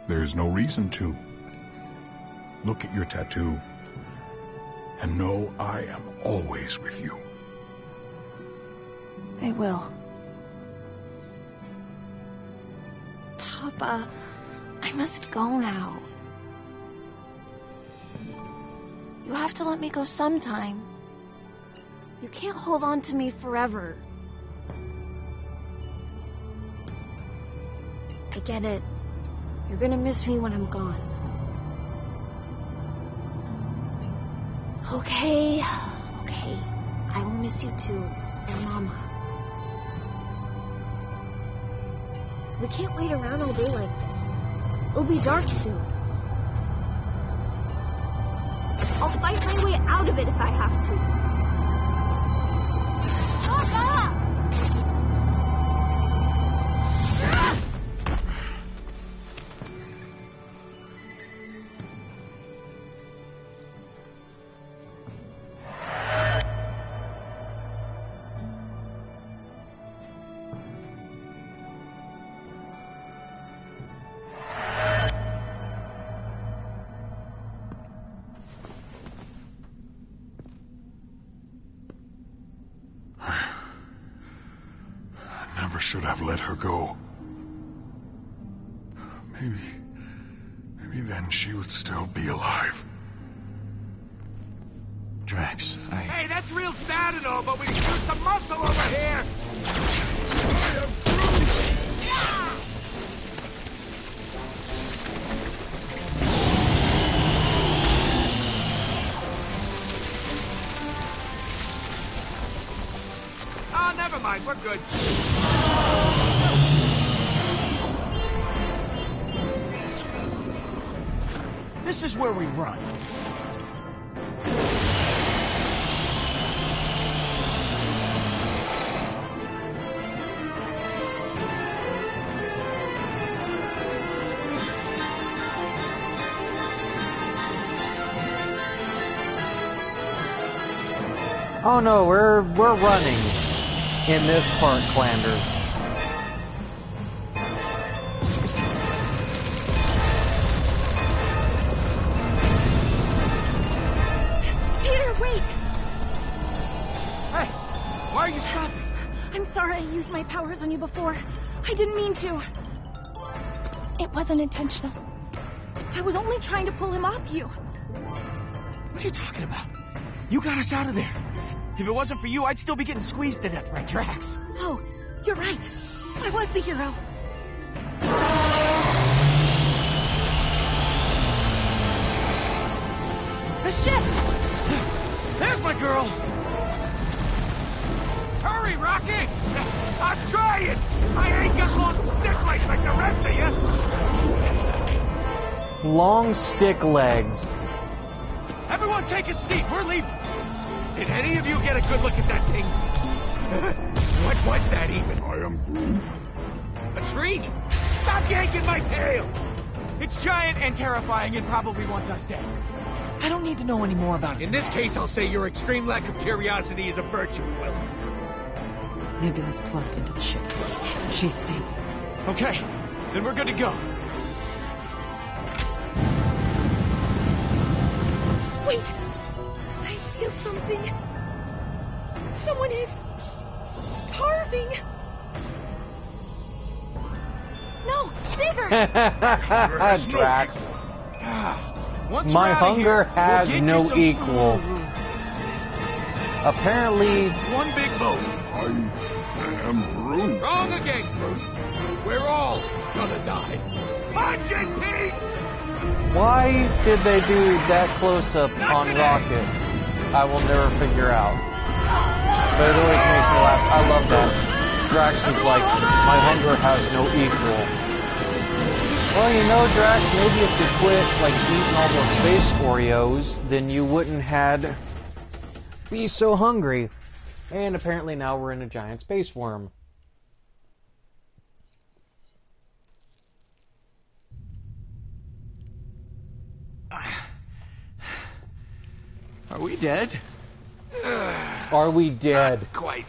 There's no reason to. Look at your tattoo and know I am always with you. I will. Papa, I must go now. You have to let me go sometime. You can't hold on to me forever. I get it. You're gonna miss me when I'm gone. Okay. I will miss you too, and Mama. We can't wait around all day like this. It'll be dark soon. I'll fight my way out of it if I have to. Papa! Never should have let her go. Maybe then she would still be alive. Drax, Hey, that's real sad and all, but we can use some muscle over here. good. This is where we run. Oh no, we're running in this part, Clander. Peter, wait! Hey, why are you stopping? I'm sorry I used my powers on you before. I didn't mean to. It wasn't intentional. I was only trying to pull him off you. What are you talking about? You got us out of there. If it wasn't for you, I'd still be getting squeezed to death by Drax. Oh, you're right. I was the hero. The ship! There's my girl! Hurry, Rocky! I'm trying! I ain't got long stick legs like the rest of you! Long stick legs. Everyone take a seat, we're leaving! Did any of you get a good look at that thing? What was that even? I am Groot. A tree? Stop yanking my tail! It's giant and terrifying and probably wants us dead. I don't need to know any more about it. In this case, I'll say your extreme lack of curiosity is a virtue, Will. Nebula's plugged into the ship. She's stable. Okay, then we're good to go. Wait! I feel something. Someone is starving. No, bigger! Drax. Once My we're outta hunger here, has we'll get no you some equal. food. Apparently, One big boat. I am Groot. Wrong again, Groot. We're all gonna die. Punch it, Pete! why did they do that close-up on Rocket? I will never figure out. But it always makes me laugh. I love that. Drax is like, my hunger has no equal. Well, you know, Drax, maybe if you quit, like, eating all those space Oreos, then you wouldn't be so hungry. And apparently now we're in a giant space worm. Are we dead? Are we dead? Not quite.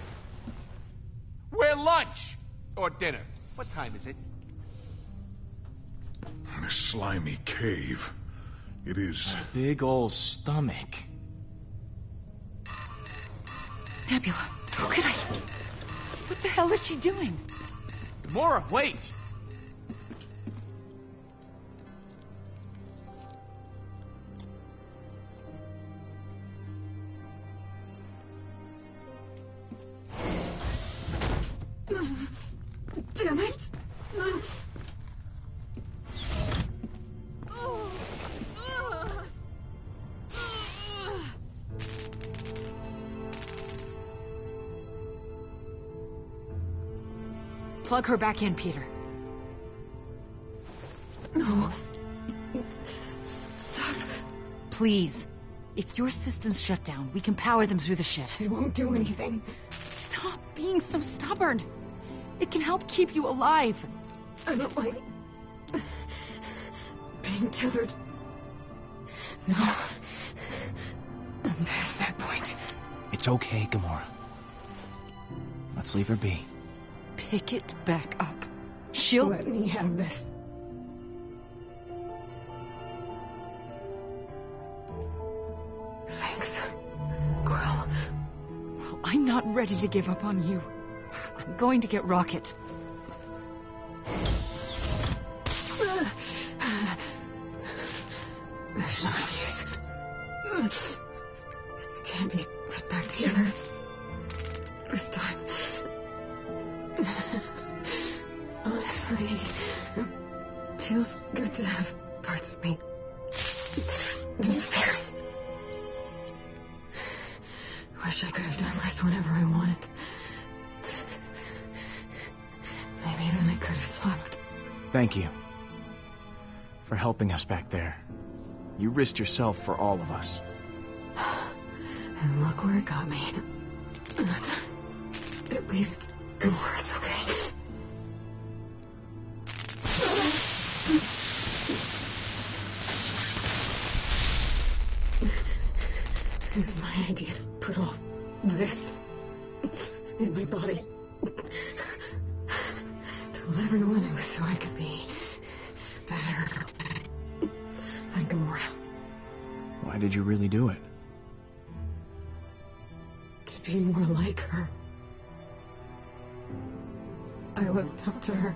We're lunch! Or dinner. What time is it? This slimy cave. It is. Big old stomach. Nebula, how could I? What the hell is she doing? Gamora, wait! Damn it! Plug her back in, Peter. No. Stop. Please. If your systems shut down, we can power them through the ship. It won't do anything. Stop being so stubborn. It can help keep you alive. I don't like being tethered. No. I'm past that point. It's okay, Gamora. Let's leave her be. Pick it back up. She'll... Let me have this. Thanks, Quill. Well, I'm not ready to give up on you. I'm going to get Rocket. There's no use. It can't be put back together. This time. Honestly, it feels good to have parts of me disappear. Wish I could have done this whenever I wanted. slept. Thank you for helping us back there. You risked yourself for all of us. And look where it got me. At least Gamora's okay. It was my idea to put all this in my body. Told everyone it was so I could be better than Gamora. Why did you really do it? To be more like her. I looked up to her.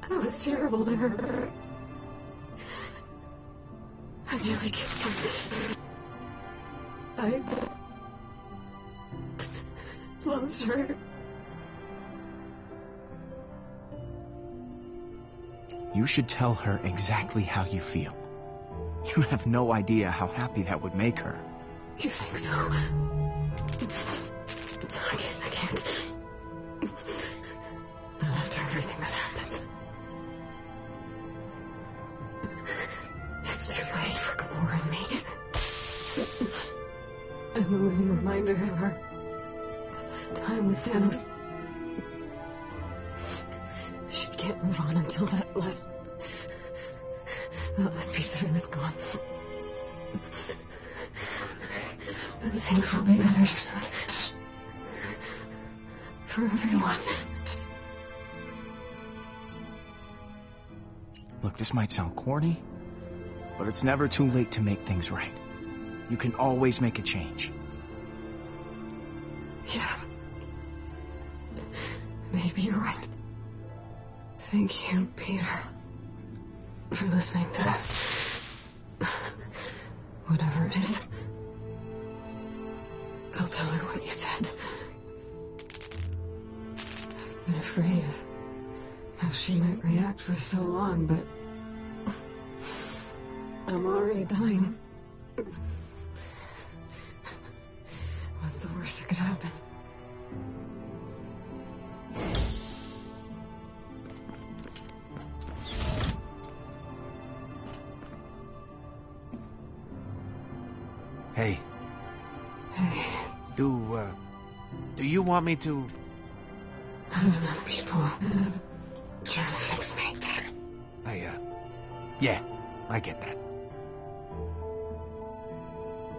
I was terrible to her. I nearly kissed her. I loved her. You should tell her exactly how you feel. You have no idea how happy that would make her. You think so? I can't. Not after everything that happened. It's too late for Gamora and me. I'm a living reminder of our time with Thanos. She can't move on until that last piece of him is gone. And things will be better soon. For everyone. Look, this might sound corny, but it's never too late to make things right. You can always make a change. Yeah. Maybe you're right. Thank you, Peter, for listening to us. Whatever it is, I'll tell her what you said. I've been afraid of how she might react for so long, but I'm already dying. What's the worst that could happen? Hey. Hey, Do you want me to... I don't know, people trying to fix me. Yeah, I get that.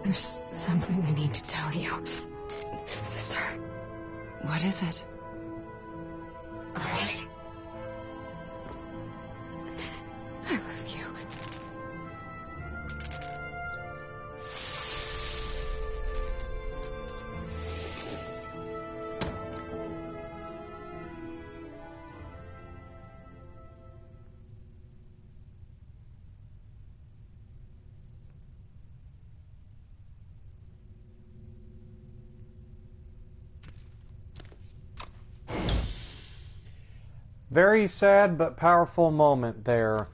There's something I need to tell you, sister. What is it? I love you. Very sad but powerful moment there.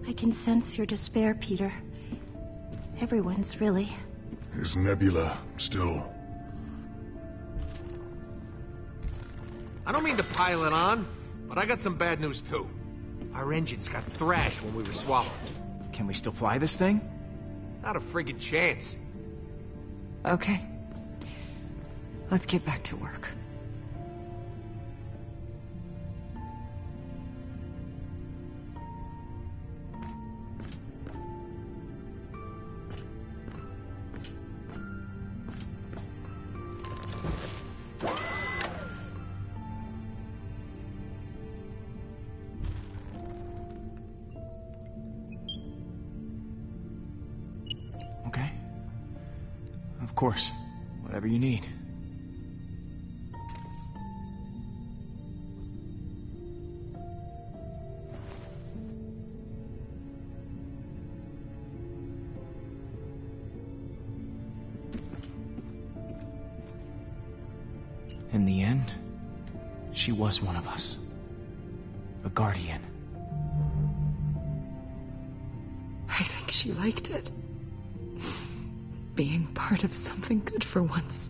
I can sense your despair, Peter. Everyone's really. Is Nebula still... I don't mean to pile it on, but I got some bad news too. Our engines got thrashed when we were swallowed. Can we still fly this thing? Not a friggin' chance. Okay. Let's get back to work. course. Whatever you need. In the end, she was one of us. A guardian. I think she liked it. Being part of something good for once.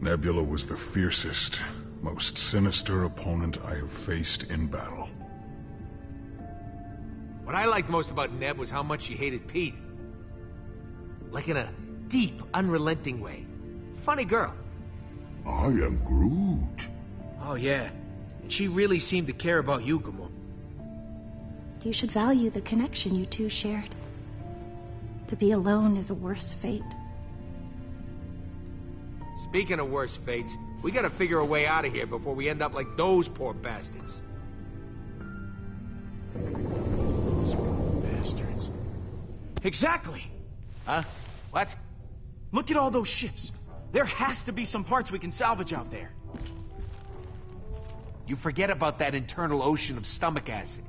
Nebula was the fiercest, most sinister opponent I have faced in battle. What I liked most about Neb was how much she hated Pete. Like in a deep, unrelenting way. Funny girl. I am Groot. Oh, yeah. And she really seemed to care about you, Gamora. You should value the connection you two shared. To be alone is a worse fate. Speaking of worse fates, we gotta figure a way out of here before we end up like those poor bastards. Those poor bastards. Exactly! Huh? What? Look at all those ships. There has to be some parts we can salvage out there. You forget about that internal ocean of stomach acid.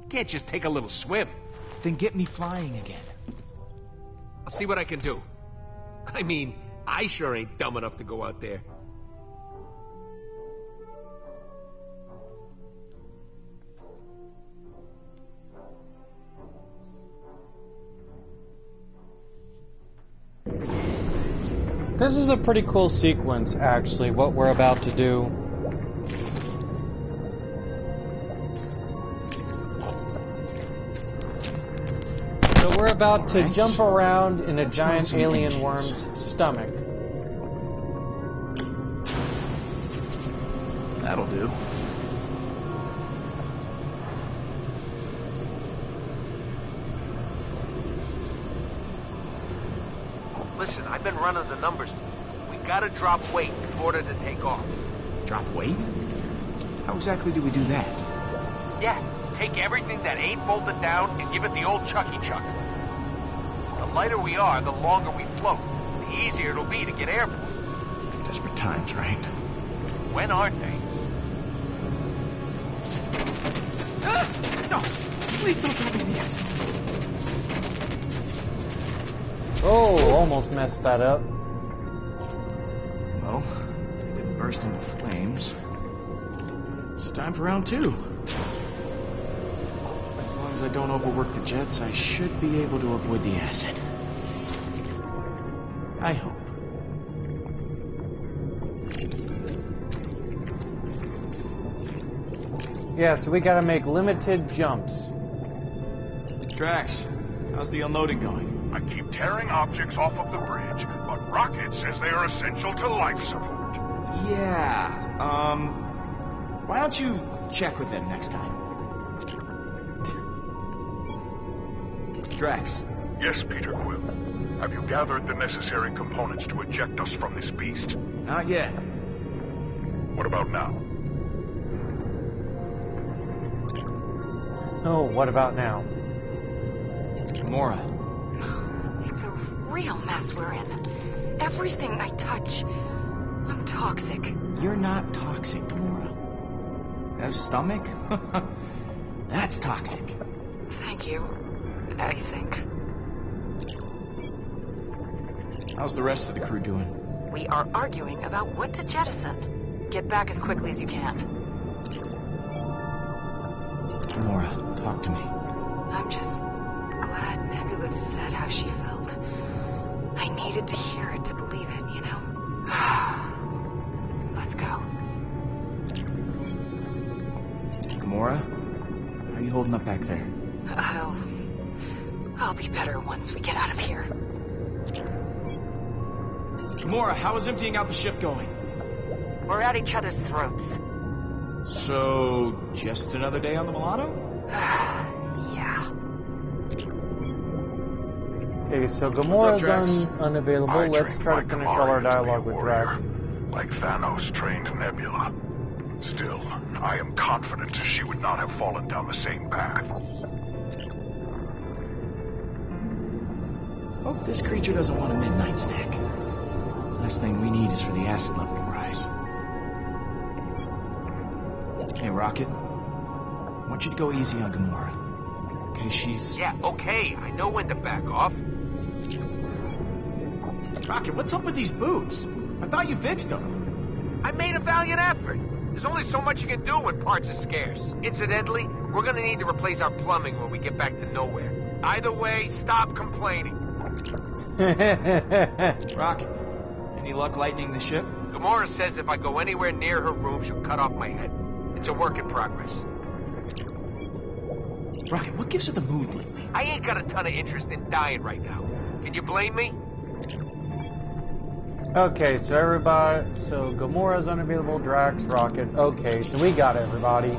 Can't just take a little swim. Then get me flying again. I'll see what I can do. I mean, I sure ain't dumb enough to go out there. This is a pretty cool sequence, actually, what we're about to do. So we're about to jump around in a giant alien worm's stomach. That'll do. Listen, I've been running the numbers. We gotta drop weight in order to take off. Drop weight? How exactly do we do that? Yeah, take everything that ain't bolted down and give it the old Chucky Chuck. The lighter we are, the longer we float. The easier it'll be to get airborne. Desperate times, right? When aren't they? No! Please don't tell me yes. Oh, almost messed that up. Well, they didn't burst into flames. So time for round two. As long as I don't overwork the jets, I should be able to avoid the acid. I hope. Yeah, so we gotta make limited jumps. Drax, how's the unloading going? I keep tearing objects off of the bridge, but Rocket says they are essential to life support. Yeah, why don't you check with them next time? Drax. Yes, Peter Quill. Have you gathered the necessary components to eject us from this beast? Not yet. What about now? Oh, what about now? Gamora. It's a real mess we're in. Everything I touch, I'm toxic. You're not toxic, Gamora. That stomach? That's toxic. Thank you, I think. How's the rest of the crew doing? We are arguing about what to jettison. Get back as quickly as you can. Gamora, talk to me. I'm just glad Nebula said how she felt. I needed to hear it to believe it, you know? Let's go. Gamora, how you holding up back there? I'll be better once we get out of here. Gamora, how is emptying out the ship going? We're at each other's throats. So, just another day on the Mulatto? Yeah. Okay, so Gamora's Drax? unavailable. Let's trained try my to finish all our Gamorrean to be a dialogue with warrior, Drax. like Thanos trained Nebula. Still, I am confident she would not have fallen down the same path. Hope this creature doesn't want a midnight snack. Last thing we need is for the acid level to rise. Hey, Rocket. I want you to go easy on Gamora. Okay, she's... Yeah, okay. I know when to back off. Rocket, what's up with these boots? I thought you fixed them. I made a valiant effort. There's only so much you can do when parts are scarce. Incidentally, we're gonna need to replace our plumbing when we get back to nowhere. Either way, stop complaining. Rocket, any luck lightening the ship? Gamora says if I go anywhere near her room, she'll cut off my head. It's a work in progress. Rocket, what gives her the mood lately? I ain't got a ton of interest in dying right now. Can you blame me? Okay, so everybody, so Gamora's unavailable, Drax, Rocket. Okay, so we got everybody.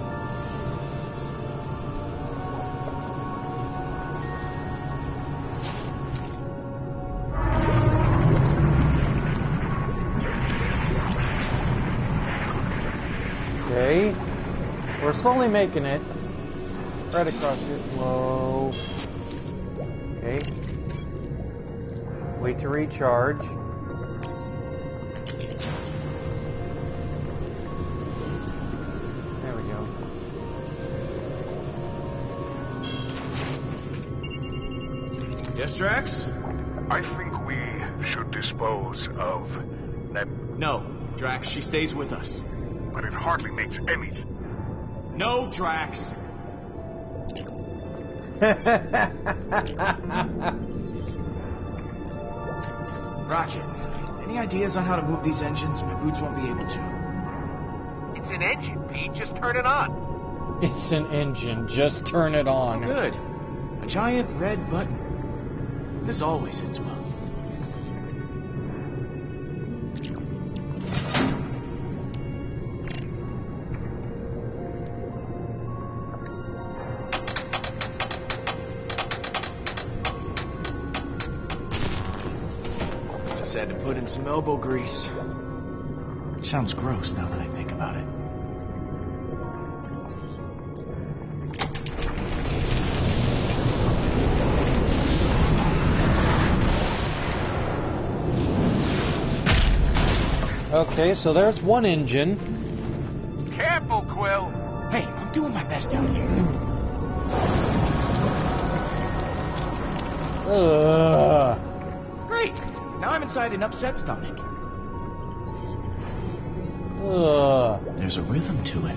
Okay, we're slowly making it. Right across it. Whoa. Okay. Wait to recharge. There we go. Yes, Drax? I think we should dispose of that, No, Drax, she stays with us. but it hardly makes any... No, Drax! Rocket, any ideas on how to move these engines? My boots won't be able to. It's an engine, Pete. Just turn it on. It's an engine. Just turn it on. Good. A giant red button. This always ends well. Just had to put in some elbow grease. Sounds gross now that I think about it. Okay, so there's one engine. Careful, Quill. Hey, I'm doing my best down here. Ugh. Great. Now I'm inside an upset stomach. Ugh. There's a rhythm to it.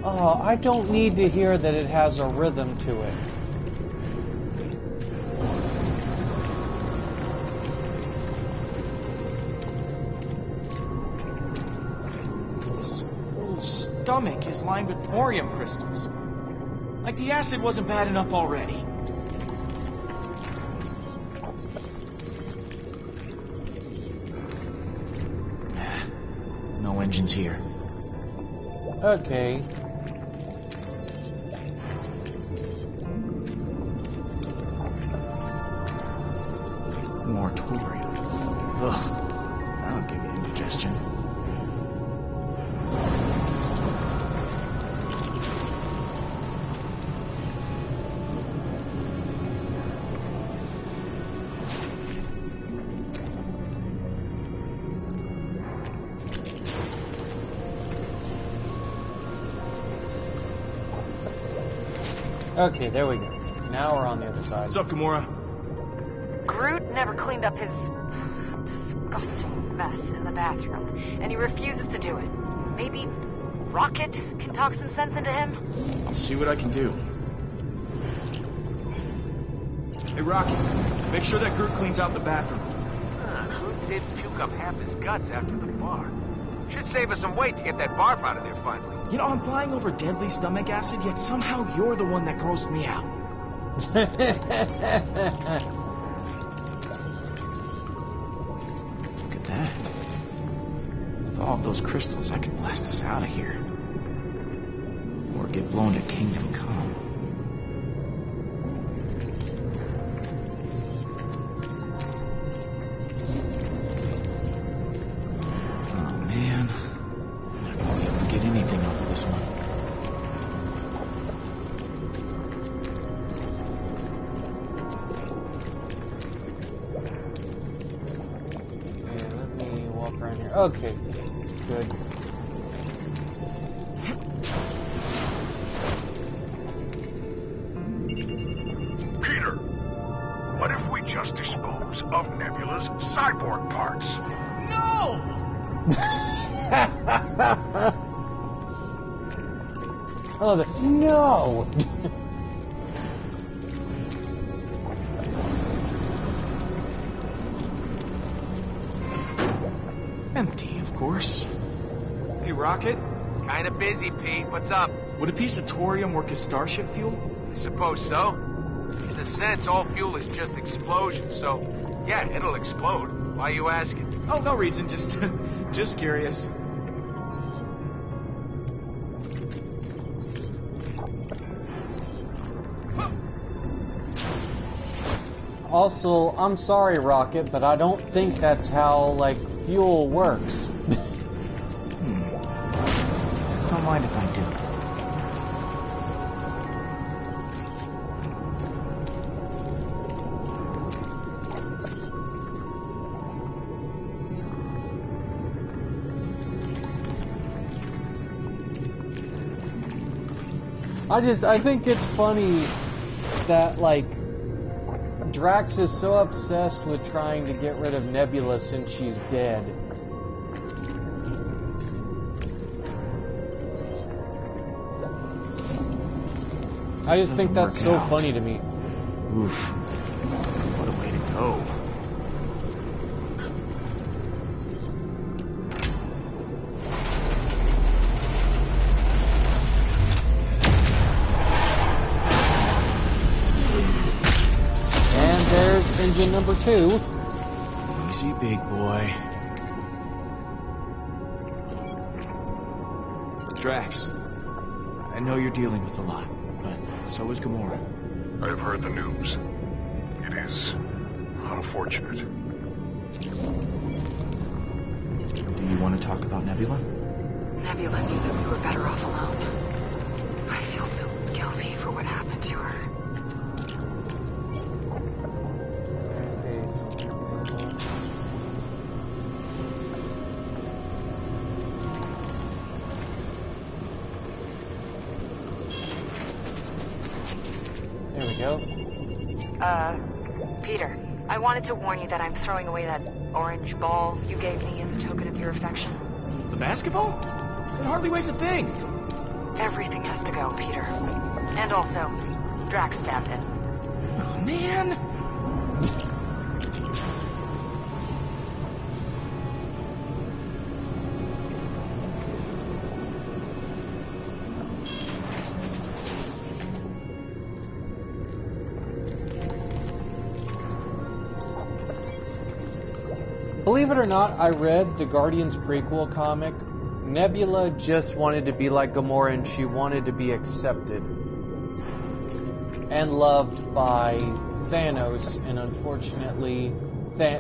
Oh, I don't need to hear that it has a rhythm to it. This whole stomach is lined with thorium crystals. Like the acid wasn't bad enough already. No engines here. Okay. Moratorium. Ugh. That'll give you indigestion. Okay, there we go. Now we're on the other side. What's up, Gamora? Groot never cleaned up his disgusting mess in the bathroom, and he refuses to do it. Maybe Rocket can talk some sense into him? I'll see what I can do. Hey, Rocket, make sure that Groot cleans out the bathroom. Groot did puke up half his guts after the bar. Should save us some weight to get that barf out of there finally. You know, I'm flying over deadly stomach acid, yet somehow you're the one that grossed me out. Look at that. With all of those crystals, I could blast us out of here. Or get blown to Kingdom Come. Oh, man. I'm not gonna be able to get anything off of this one. Okay, good. Peter, what if we just dispose of Nebula's cyborg parts? No! Oh, no! Empty, of course. Hey, Rocket? Kinda busy, Pete. What's up? Would a piece of thorium work as starship fuel? I suppose so. In a sense, all fuel is just explosion, so yeah, it'll explode. Why are you asking? Oh, no reason. Just curious. Also, I'm sorry, Rocket, but I don't think that's how, like, fuel works. Don't mind if I do. I think it's funny that, like, Drax is so obsessed with trying to get rid of Nebula since she's dead. I just think that's so funny to me. Oof. What a way to go. And there's engine number 2. Easy, big boy. Drax, I know you're dealing with a lot, but so is Gamora. I have heard the news. It is unfortunate. Do you want to talk about Nebula? Nebula knew that we were better off alone. I feel so guilty for what happened to her. There we go. Peter, I wanted to warn you that I'm throwing away that orange ball you gave me as a token of your affection. The basketball? It hardly weighs a thing. Everything has to go, Peter. And also, Drax stabbed it. Oh, man. Believe it or not, I read the Guardians prequel comic. Nebula just wanted to be like Gamora, and she wanted to be accepted and loved by Thanos, and unfortunately,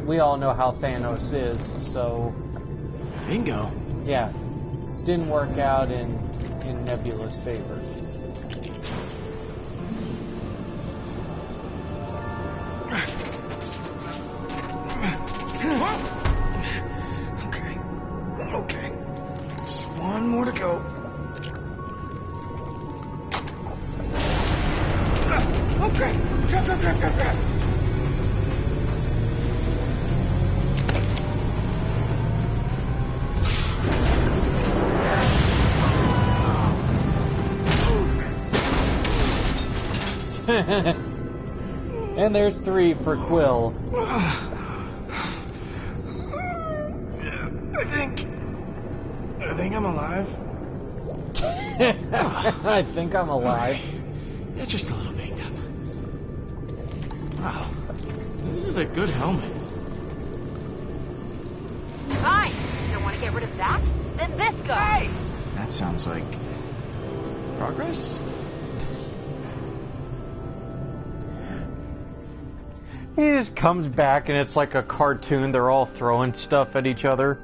we all know how Thanos is, so... Bingo. Yeah, didn't work out in Nebula's favor. Okay. Just one more to go. Oh, crap! Crap! And there's 3 for Quill. I think I'm alive. I think I'm alive. Yeah, just a little banged up. Wow. This is a good helmet. Fine. Don't want to get rid of that? Then this goes. Hey! That sounds like... progress? He just comes back and it's like a cartoon. They're all throwing stuff at each other.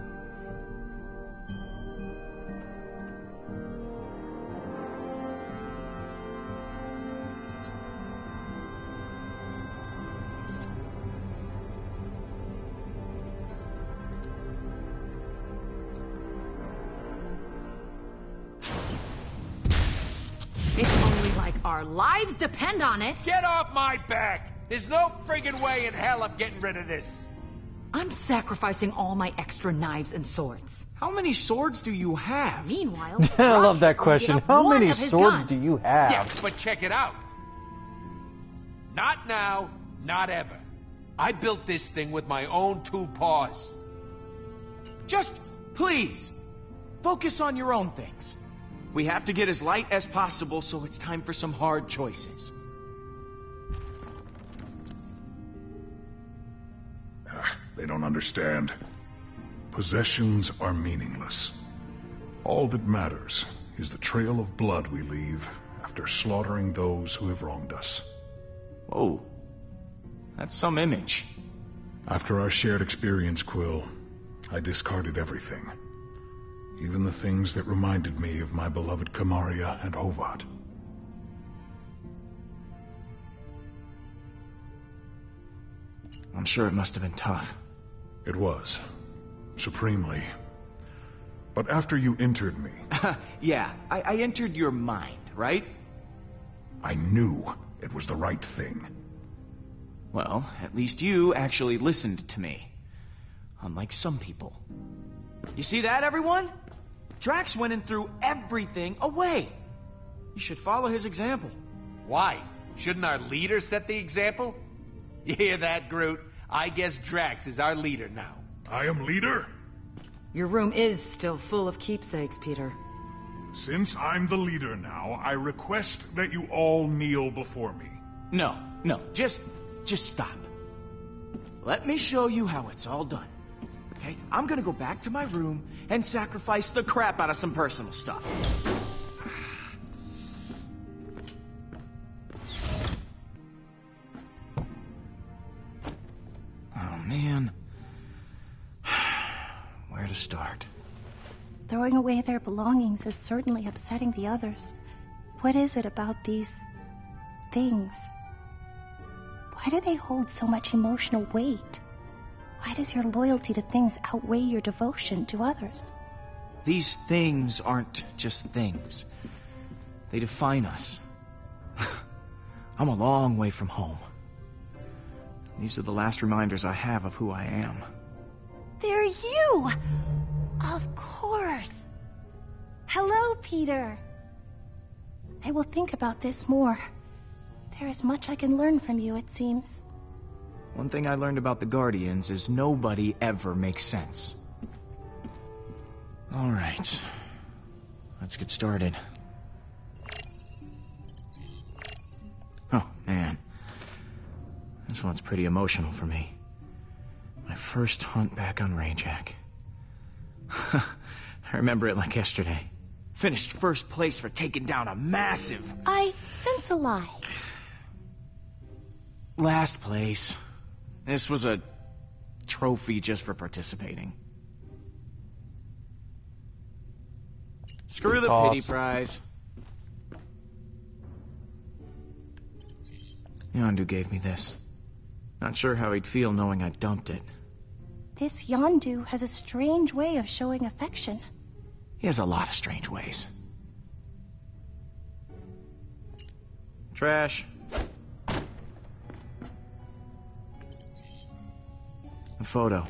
Our lives depend on it. Get off my back! There's no friggin' way in hell I'm getting rid of this. I'm sacrificing all my extra knives and swords. How many swords do you have? Meanwhile, I love that Rocky question. will get How one many of his swords guns. do you have? Yeah, but check it out. Not now, not ever. I built this thing with my own 2 paws. Just, please, focus on your own things. We have to get as light as possible, so it's time for some hard choices. They don't understand. Possessions are meaningless. All that matters is the trail of blood we leave after slaughtering those who have wronged us. Whoa. That's some image. After our shared experience, Quill, I discarded everything. Even the things that reminded me of my beloved Kamaria and Hovat. I'm sure it must have been tough. It was. Supremely. But after you entered me, Yeah, I entered your mind, right? I knew it was the right thing. Well, at least you actually listened to me. Unlike some people. You see that, everyone? Drax went and threw everything away. You should follow his example. Why? Shouldn't our leader set the example? You hear that, Groot? I guess Drax is our leader now. I am leader? Your room is still full of keepsakes, Peter. Since I'm the leader now, I request that you all kneel before me. No, just stop. Let me show you how it's all done. Okay, I'm gonna go back to my room and sacrifice the crap out of some personal stuff. Oh, man. Where to start? Throwing away their belongings is certainly upsetting the others. What is it about these things? Why do they hold so much emotional weight? Why does your loyalty to things outweigh your devotion to others? These things aren't just things. They define us. I'm a long way from home. These are the last reminders I have of who I am. They're you! Of course. Hello, Peter. I will think about this more. There is much I can learn from you, it seems. One thing I learned about the Guardians is nobody ever makes sense. All right. Let's get started. Oh, man. This one's pretty emotional for me. My first hunt back on Rayjack. I remember it like yesterday. Finished first place for taking down a massive... I sense a lie. Last place. This was a trophy just for participating. Screw the pity prize. Yondu gave me this. Not sure how he'd feel knowing I dumped it. This Yondu has a strange way of showing affection. He has a lot of strange ways. Trash. A photo of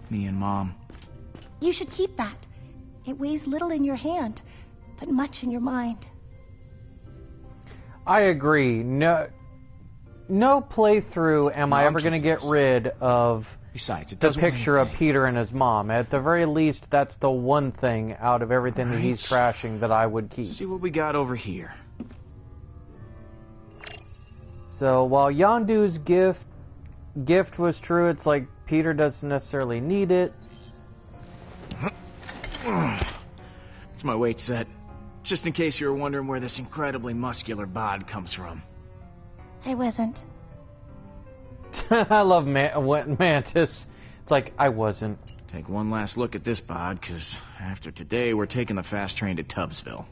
me and Mom. You should keep that. It weighs little in your hand, but much in your mind. I agree. No playthrough am I ever going to get rid of Besides, it the doesn't picture of Peter and his mom. At the very least, that's the one thing out of everything that he's trashing that I would keep. Let's see what we got over here. So while Yondu's gift was true, it's like Peter doesn't necessarily need it. It's my weight set. Just in case you were wondering where this incredibly muscular bod comes from. I wasn't. I love Mantis. It's like, I wasn't. Take one last look at this bod, because after today, we're taking the fast train to Tubbsville.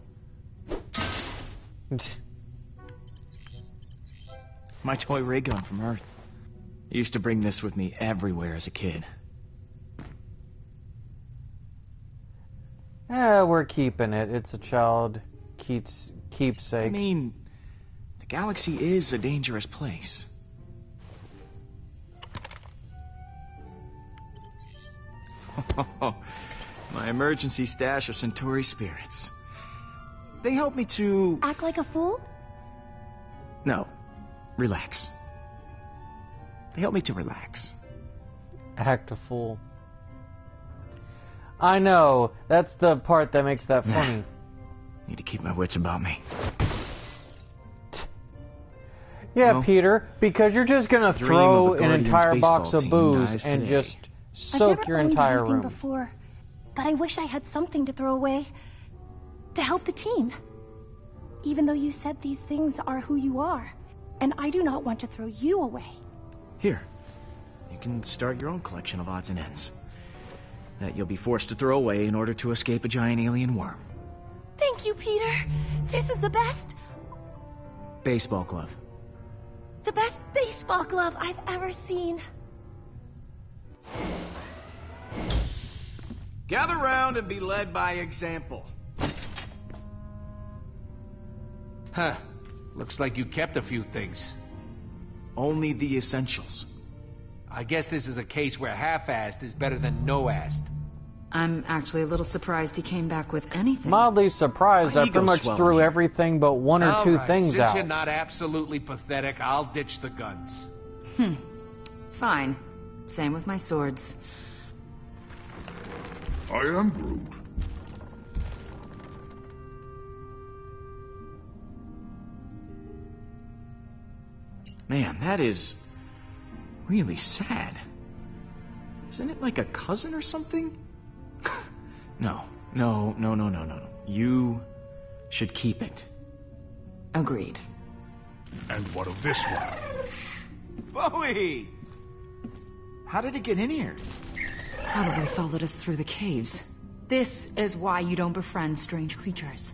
My toy ray gun from Earth. I used to bring this with me everywhere as a kid. We're keeping it. It's a child keepsake. I mean, The galaxy is a dangerous place. My emergency stash of Centauri spirits. They help me to... Act like a fool? No. Relax. They help me to relax. Act a fool. I know. That's the part that makes that funny. Need to keep my wits about me. Yeah, Well, Peter, because you're just gonna dream throw of a an Guardians entire box baseball of team booze dies and today. just soak your entire room. Before, but I wish I had something to throw away to help the team. Even though you said these things are who you are, and I do not want to throw you away. Here. You can start your own collection of odds and ends. That you'll be forced to throw away in order to escape a giant alien worm. Thank you, Peter. This is the best Baseball glove. baseball glove I've ever seen. Gather round and be led by example. Huh. Looks like you kept a few things. Only the essentials. I guess this is a case where half-assed is better than no-assed. I'm actually a little surprised he came back with anything. Mildly surprised. My I pretty ego's much swelling threw here. everything but one or All two right, things since out. you're not absolutely pathetic, I'll ditch the guns. Fine. Same with my swords. I am Groot. Man, that is really sad. Isn't it like a cousin or something? No. You should keep it. Agreed. And what of this one? Bowie! How did it get in here? Probably followed us through the caves. This is why you don't befriend strange creatures.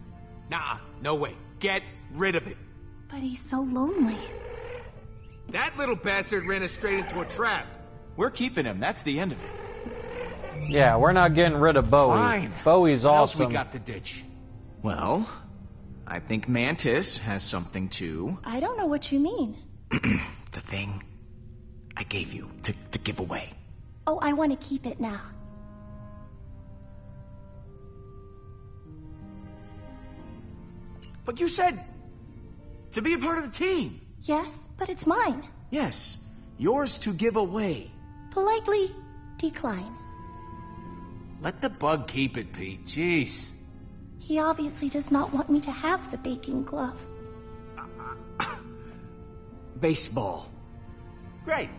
Nah, no way. Get rid of it. But he's so lonely. That little bastard ran us straight into a trap. We're keeping him. That's the end of it. Yeah, we're not getting rid of Bowie. Fine. Bowie's What else awesome. we got to ditch? Well, I think Mantis has something too. I don't know what you mean. The thing I gave you to give away. Oh, I want to keep it now. But you said to be a part of the team. Yes, but it's mine. Yes, yours to give away. Politely decline. Let the bug keep it, Pete. Jeez. He obviously does not want me to have the baking glove. Baseball. Great.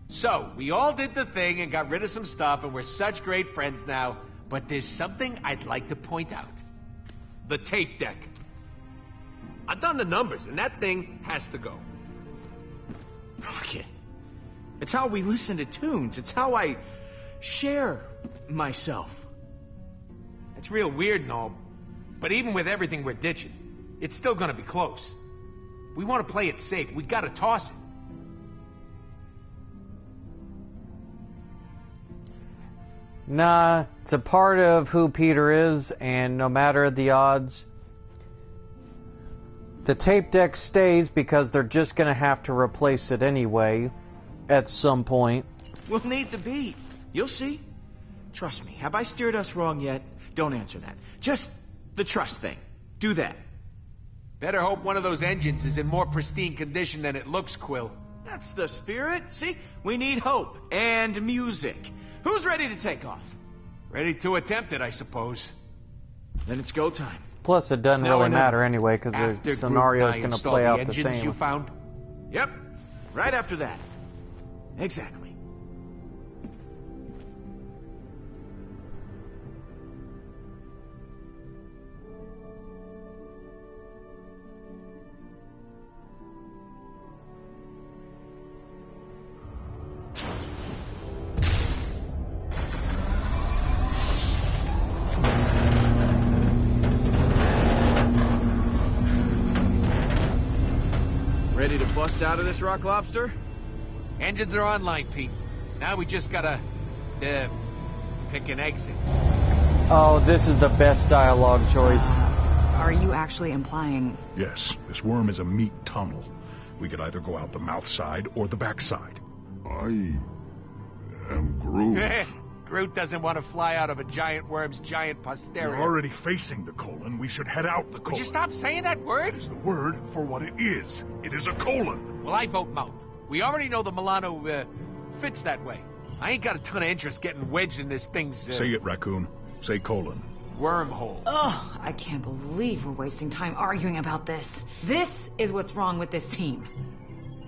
So, we all did the thing and got rid of some stuff, and we're such great friends now. But there's something I'd like to point out. The tape deck. I've done the numbers, and that thing has to go. Rocket. It's how we listen to tunes. It's how I share myself. It's real weird and all, but even with everything we're ditching, it's still gonna be close. We want to play it safe. We gotta toss it. Nah, it's a part of who Peter is, and no matter the odds, the tape deck stays because they're just going to have to replace it anyway at some point. We'll need the beat. You'll see. Trust me. Have I steered us wrong yet? Don't answer that. Just the trust thing. Do that. Better hope one of those engines is in more pristine condition than it looks, Quill. That's the spirit. See? We need hope and music. Who's ready to take off? Ready to attempt it, I suppose. Then it's go time. Plus, it doesn't Now really I know. matter anyway because After the scenario is Group 9 going to install play the out the engines same. you found? Yep. Right after that. Exactly. Ready to bust out of this, Rock Lobster? Engines are online, Pete. Now we just gotta, pick an exit. Oh, this is the best dialogue choice. Are you actually implying... Yes, this worm is a meat tunnel. We could either go out the mouth side or the back side. I am Groot. Groot doesn't want to fly out of a giant worm's giant posterior. We're already facing the colon. We should head out the colon. Would you stop saying that word? It is the word for what it is. It is a colon. Well, I vote mouth. We already know the Milano fits that way. I ain't got a ton of interest getting wedged in this thing's... Say it, raccoon. Say colon. Wormhole. Ugh, I can't believe we're wasting time arguing about this. This is what's wrong with this team.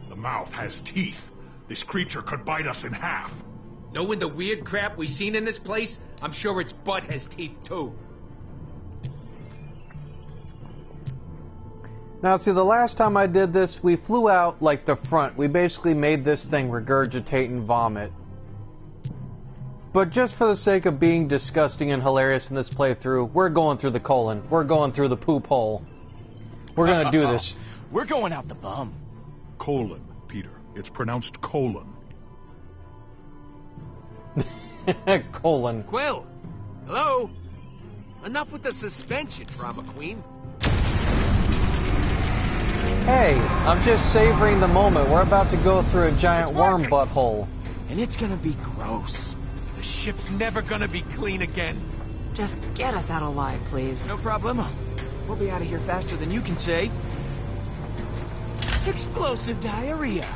The mouth has teeth. This creature could bite us in half. Knowing the weird crap we seen in this place, I'm sure its butt has teeth too. Now, see, the last time I did this, we flew out like the front. We basically made this thing regurgitate and vomit. But just for the sake of being disgusting and hilarious in this playthrough, we're going through the colon. We're going through the poop hole. We're gonna do this. We're going out the bum. Colon, Peter. It's pronounced colon. Colon. Quill! Hello? Enough with the suspension, drama queen. Hey, I'm just savoring the moment. We're about to go through a giant worm butthole. And it's gonna be gross. The ship's never gonna be clean again. Just get us out alive, please. No problemo. We'll be out of here faster than you can say. Explosive diarrhea.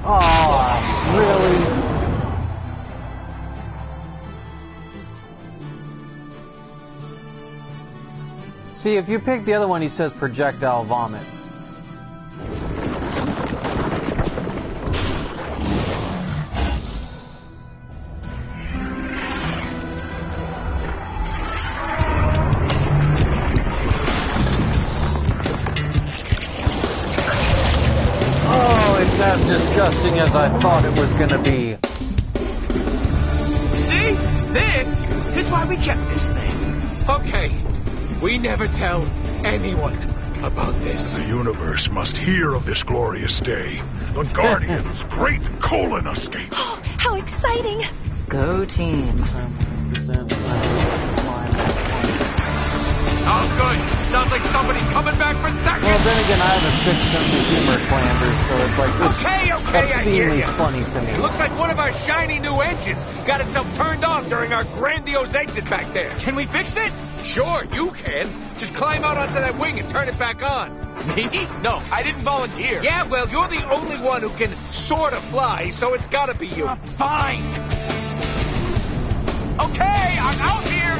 Aw, really? See, if you pick the other one, he says projectile vomit. Oh, it's as disgusting as I thought it was gonna be. See? This is why we kept this thing. Okay. We never tell anyone about this. The universe must hear of this glorious day. The Guardian's great colon escape. Oh, how exciting! Go team. Oh, good. Sounds like somebody's coming back for seconds. Well, then again, I have a sixth sense of humor, Flanders, so it's like, it's Okay, I hear obscenely you. funny to me. It looks like one of our shiny new engines got itself turned off during our grandiose exit back there. Can we fix it? Sure, you can. Just climb out onto that wing and turn it back on. Me? No, I didn't volunteer. Yeah, well, you're the only one who can sort of fly, so it's gotta be you. Fine. Okay, I'm out here.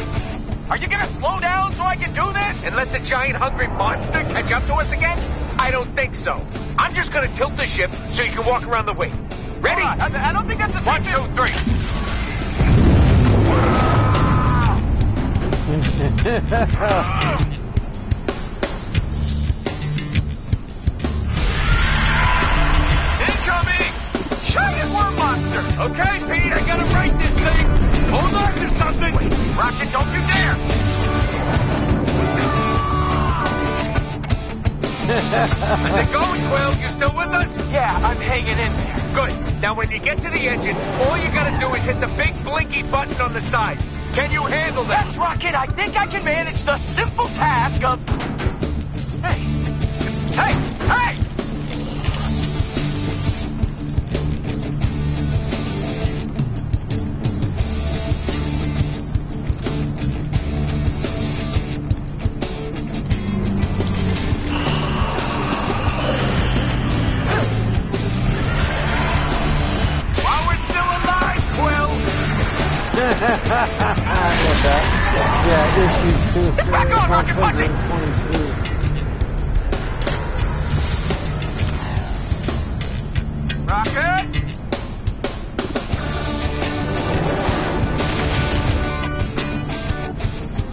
Are you gonna slow down so I can do this? And let the giant hungry monster catch up to us again? I don't think so. I'm just gonna tilt the ship so you can walk around the wing. Ready? I don't think that's a safe... 1, 2, 3. Incoming! Giant worm monster! Okay, Pete, I gotta right this thing. Hold on to something. Wait, Rocket, don't you dare! How's it going, Quill? You still with us? Yeah, I'm hanging in there. Good. Now, when you get to the engine, all you gotta do is hit the big blinky button on the side. Can you handle that? Yes, Rocket, I think I can manage the simple task of... Hey! Hey! Hey! While we're still alive, Quill! I love that. Yeah, issue 2. It's back on, Rocket, punch it! 122. Rocket!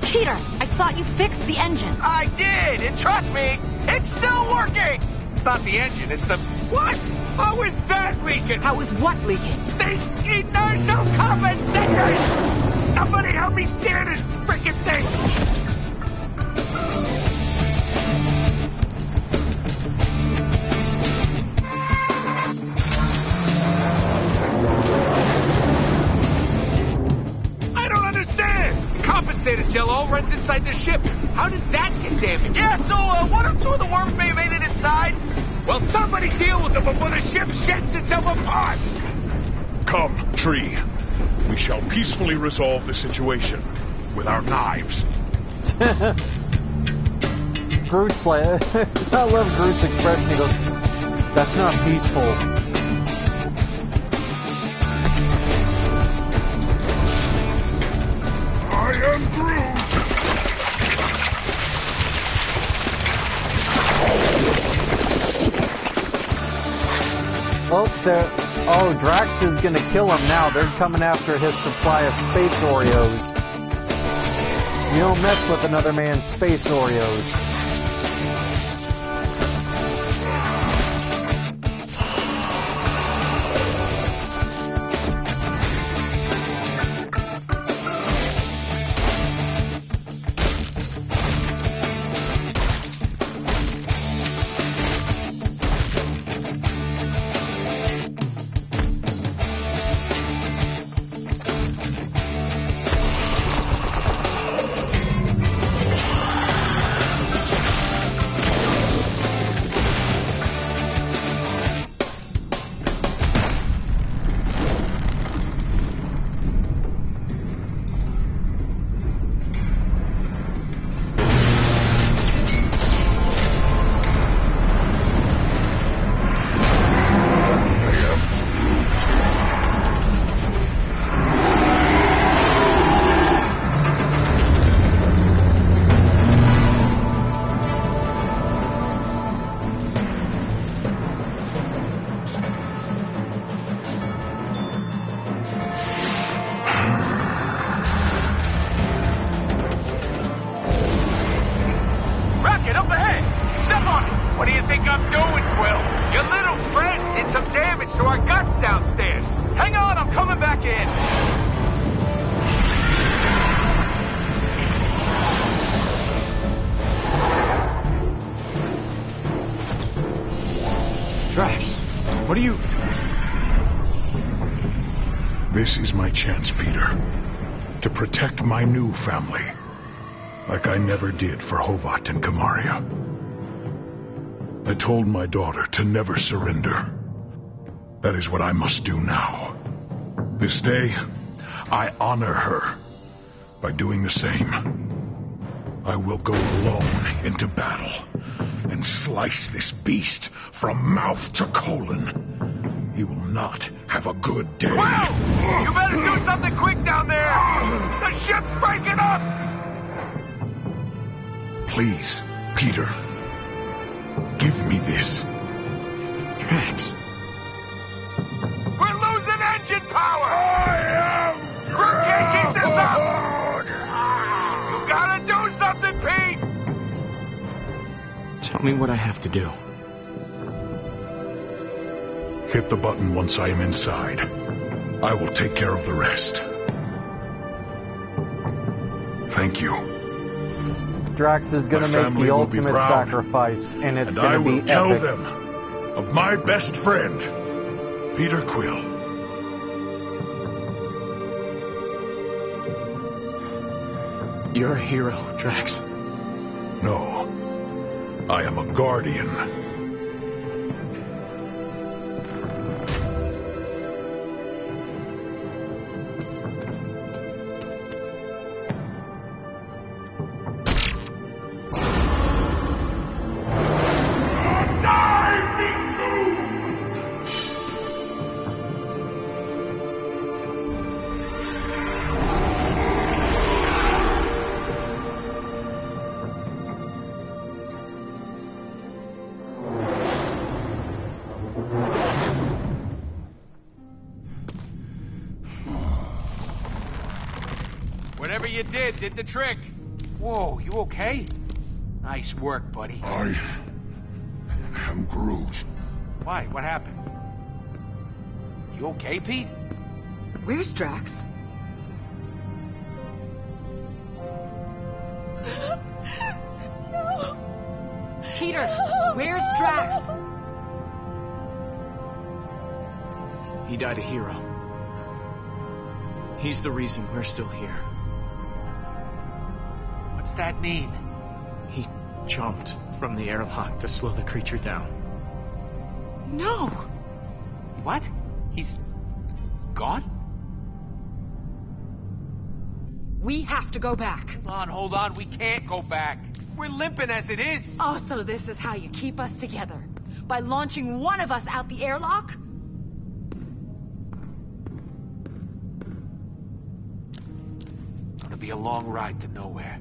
Peter, I thought you fixed the engine. I did, and trust me, it's still working! It's not the engine, it's the... What? How is that leaking? How is what leaking? The inertial compensators! Somebody help me steer this frickin' thing! I don't understand! compensator gel all runs inside the ship. How did that get damaged? Yeah, so one or two of the worms may have made it inside. Well, somebody deal with them before the ship sheds itself apart. Come, Tree. We shall peacefully resolve the situation with our knives. Groot's like, I love Groot's expression. He goes, "That's not peaceful." I am Groot! Oh, Drax is gonna kill him now. They're coming after his supply of space Oreos. You don't mess with another man's space Oreos. Drax, what are you... This is my chance, Peter, to protect my new family, like I never did for Hovat and Kamaria. I told my daughter to never surrender. That is what I must do now. This day, I honor her by doing the same. I will go alone into battle and slice this beast from mouth to colon. He will not have a good day. Wow! You better do something quick down there! The ship's breaking up! Please, Peter, give me this. Drax. We're losing engine power! Groot can't keep this up! You gotta do something, Pete! Tell me what I have to do. Hit the button once I am inside. I will take care of the rest. Thank you. Drax is going to make the ultimate sacrifice, and it's going to be epic. And I will tell them of my best friend, Peter Quill. You're a hero, Drax. No, I am a guardian. Whatever you did the trick. Whoa, you okay? Nice work, buddy. I am Groot. Why? What happened? You okay, Pete? Where's Drax? No. Peter, where's Drax? He died a hero. He's the reason we're still here. What's that mean? He jumped from the airlock to slow the creature down. No. What? He's gone? We have to go back. Hold on. We can't go back. We're limping as it is. Oh, so this is how you keep us together? By launching one of us out the airlock? Gonna be a long ride to nowhere.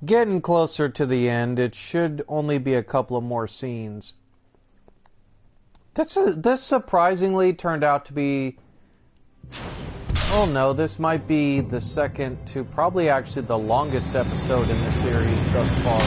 Getting closer to the end, it should only be a couple of more scenes. This surprisingly turned out to be... Oh no, this might be the second to probably actually the longest episode in the series thus far.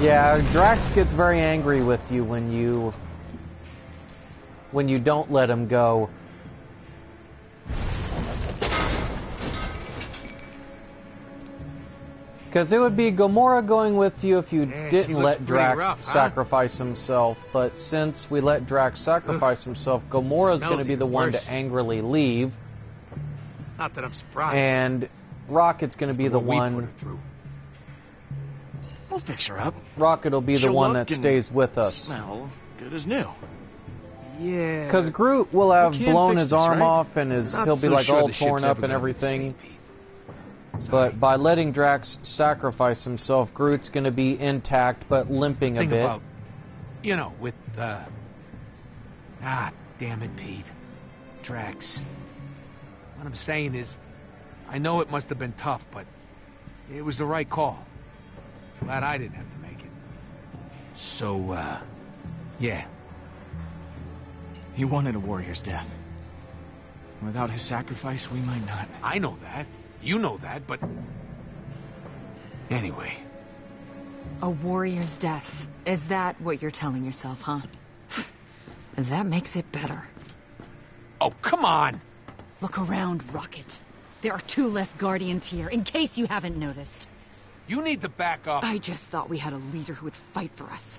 Yeah, Drax gets very angry with you when you don't let him go. Because it would be Gamora going with you if you didn't let Drax sacrifice himself, but since we let Drax sacrifice himself, Gamora's going to be the one to angrily leave. Not that I'm surprised. And Rocket's going to be the one... We'll fix her up. Rocket will be the one that stays with us. Smell good as new. Yeah. Because Groot will have blown his arm off and he'll be like all torn up and everything. But by letting Drax sacrifice himself, Groot's going to be intact but limping a bit. About, with damn it, Pete. Drax. What I'm saying is, I know it must have been tough, but it was the right call. Glad I didn't have to make it. So, yeah. He wanted a warrior's death. Without his sacrifice, we might not. I know that. You know that, but... Anyway. A warrior's death. Is that what you're telling yourself, huh? That makes it better. Oh, come on! Look around, Rocket. There are 2 less Guardians here, in case you haven't noticed. You need to back up. I just thought we had a leader who would fight for us.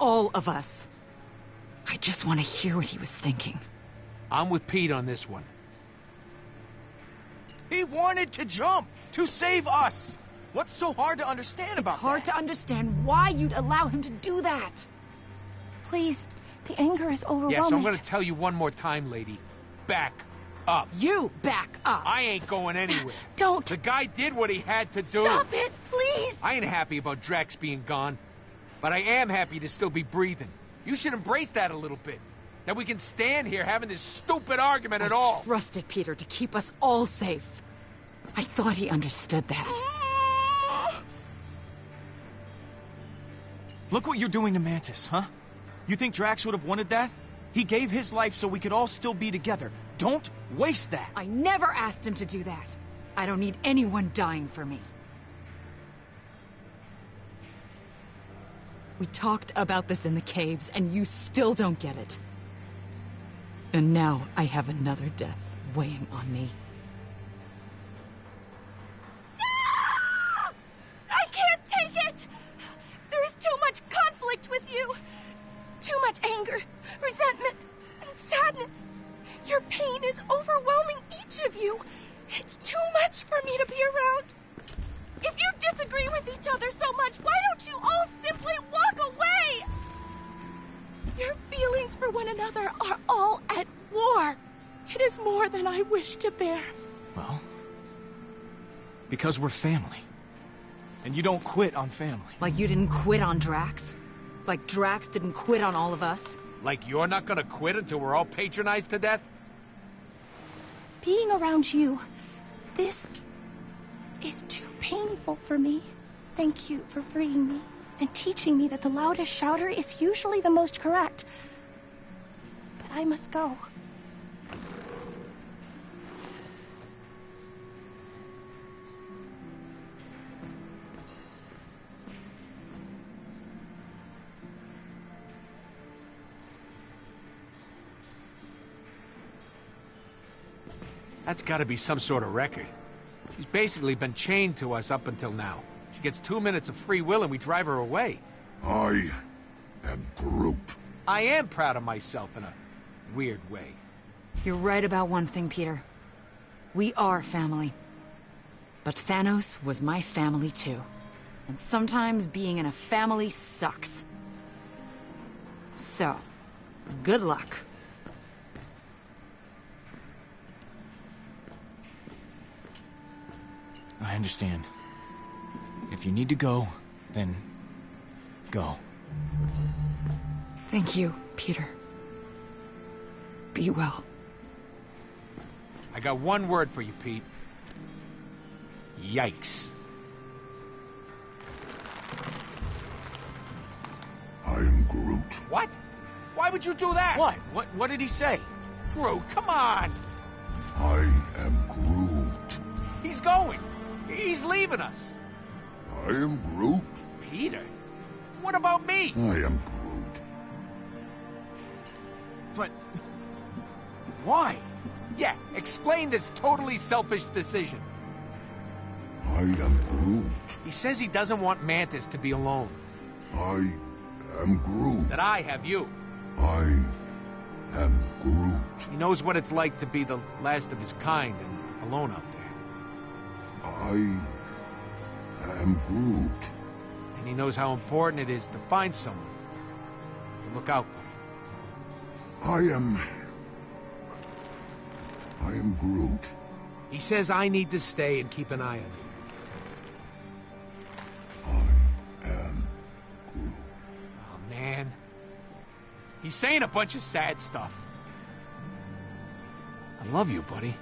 All of us. I just want to hear what he was thinking. I'm with Pete on this one. He wanted to jump to save us. What's so hard to understand about that? It's hard to understand why you'd allow him to do that. Please, the anger is overwhelming. Yes, I'm going to tell you one more time, lady. Back up. You back up. I ain't going anywhere. Don't. The guy did what he had to do. Stop it, please. I ain't happy about Drax being gone, but I am happy to still be breathing. You should embrace that a little bit. That we can stand here having this stupid argument at all. I trusted Peter to keep us all safe. I thought he understood that. Look what you're doing to Mantis, huh? You think Drax would have wanted that? He gave his life so we could all still be together. Don't waste that. I never asked him to do that. I don't need anyone dying for me. We talked about this in the caves, and you still don't get it. And now I have another death weighing on me. No! I can't take it! There is too much conflict with you. Too much anger, resentment, and sadness. Your pain is overwhelming each of you. It's too much for me to be around. If you disagree with each other so much, why don't you all simply walk away? Your feelings for one another are all at war. It is more than I wish to bear. Well, because we're family. And you don't quit on family. Like you didn't quit on Drax? Like Drax didn't quit on all of us? Like you're not gonna quit until we're all patronized to death? Being around you This is too painful for me. Thank you for freeing me and teaching me that the loudest shouter is usually the most correct. But I must go. That's gotta be some sort of record. She's basically been chained to us up until now. She gets 2 minutes of free will and we drive her away. I am Groot. I am proud of myself in a weird way. You're right about one thing, Peter. We are family. But Thanos was my family too. And sometimes being in a family sucks. So, good luck. I understand. If you need to go, then go. Thank you, Peter. Be well. I got one word for you, Pete. Yikes. I am Groot. What? Why would you do that? What did he say? Groot, come on! I am Groot. He's going. He's leaving us. I am Groot. Peter? What about me? I am Groot. But... why? Yeah, explain this totally selfish decision. I am Groot. He says he doesn't want Mantis to be alone. I am Groot. That I have you. I am Groot. He knows what it's like to be the last of his kind and alone out there. I am Groot. And he knows how important it is to find someone to look out for. I am Groot. He says I need to stay and keep an eye on you. I am Groot. Oh, man. He's saying a bunch of sad stuff. I love you, buddy.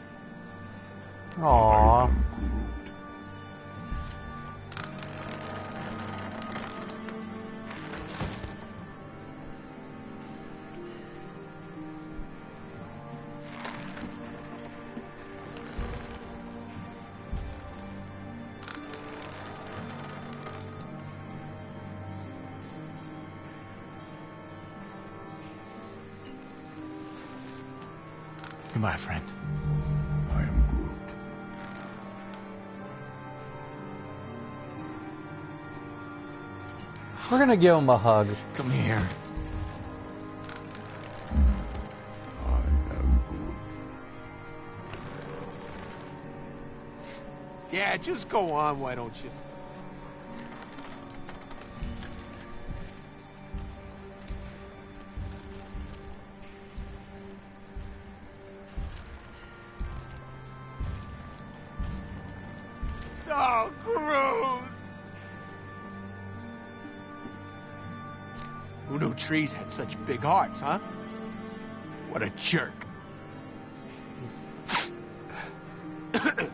Aww. I am Groot. Goodbye, friend. I am Groot. We're gonna give him a hug. Come here. I am Groot. Yeah, just go on, why don't you? Oh, Groot! Who knew trees had such big hearts, huh? What a jerk. I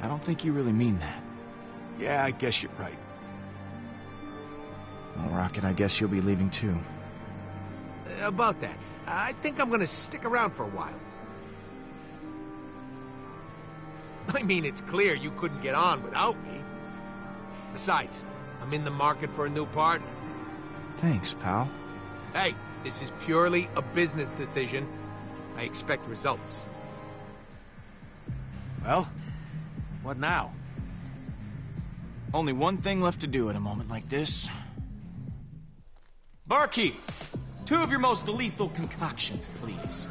don't think you really mean that. Yeah, I guess you're right. Well, Rocket, I guess you'll be leaving too. About that, I think I'm gonna stick around for a while. I mean, it's clear you couldn't get on without me. Besides, I'm in the market for a new partner. Thanks, pal. Hey, this is purely a business decision. I expect results. Well, what now? Only one thing left to do at a moment like this. Barkeep, 2 of your most lethal concoctions, please.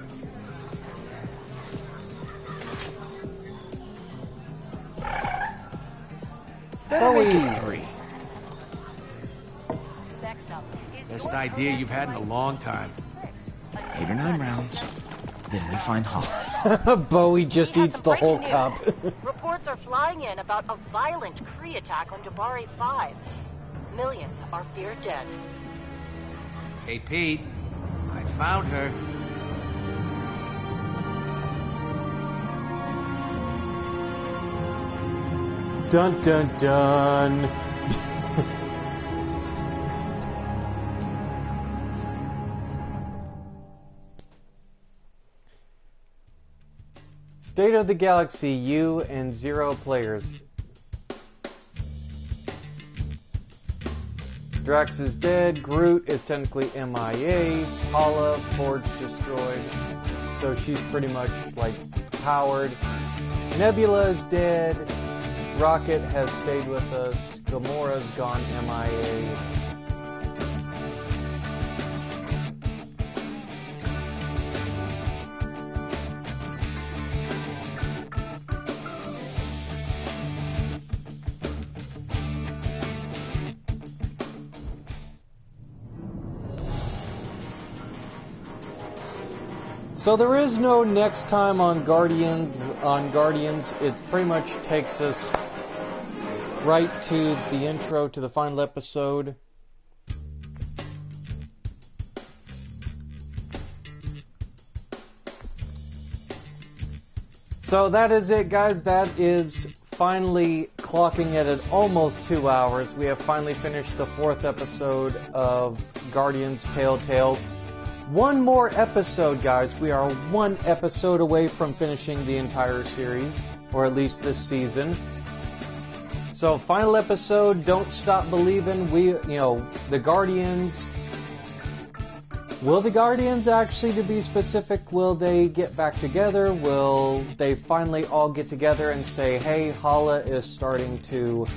Bowie. Make it 3. Best idea you've had in a long time. 8 or 9 rounds, then we find Hollow. Bowie just eats the whole cup. Reports are flying in about a violent Kree attack on Jabari 5. Millions are feared dead. Hey, Pete, I found her. Dun dun dun. State of the Galaxy, you and 0 players. Drax is dead, Groot is technically MIA, Hala, Forge destroyed, so she's pretty much, like, powered. Nebula is dead, Rocket has stayed with us, Gamora's gone MIA. So there is no next time on Guardians. It pretty much takes us right to the intro to the final episode. So that is it, guys. That is finally clocking it at almost 2 hours. We have finally finished the 4th episode of Guardians Telltale. One more episode, guys. We are 1 episode away from finishing the entire series, or at least this season. So, final episode, Don't Stop Believing. The Guardians. Will the Guardians actually, to be specific, will they get back together? Will they finally all get together and say, hey, Hala is starting to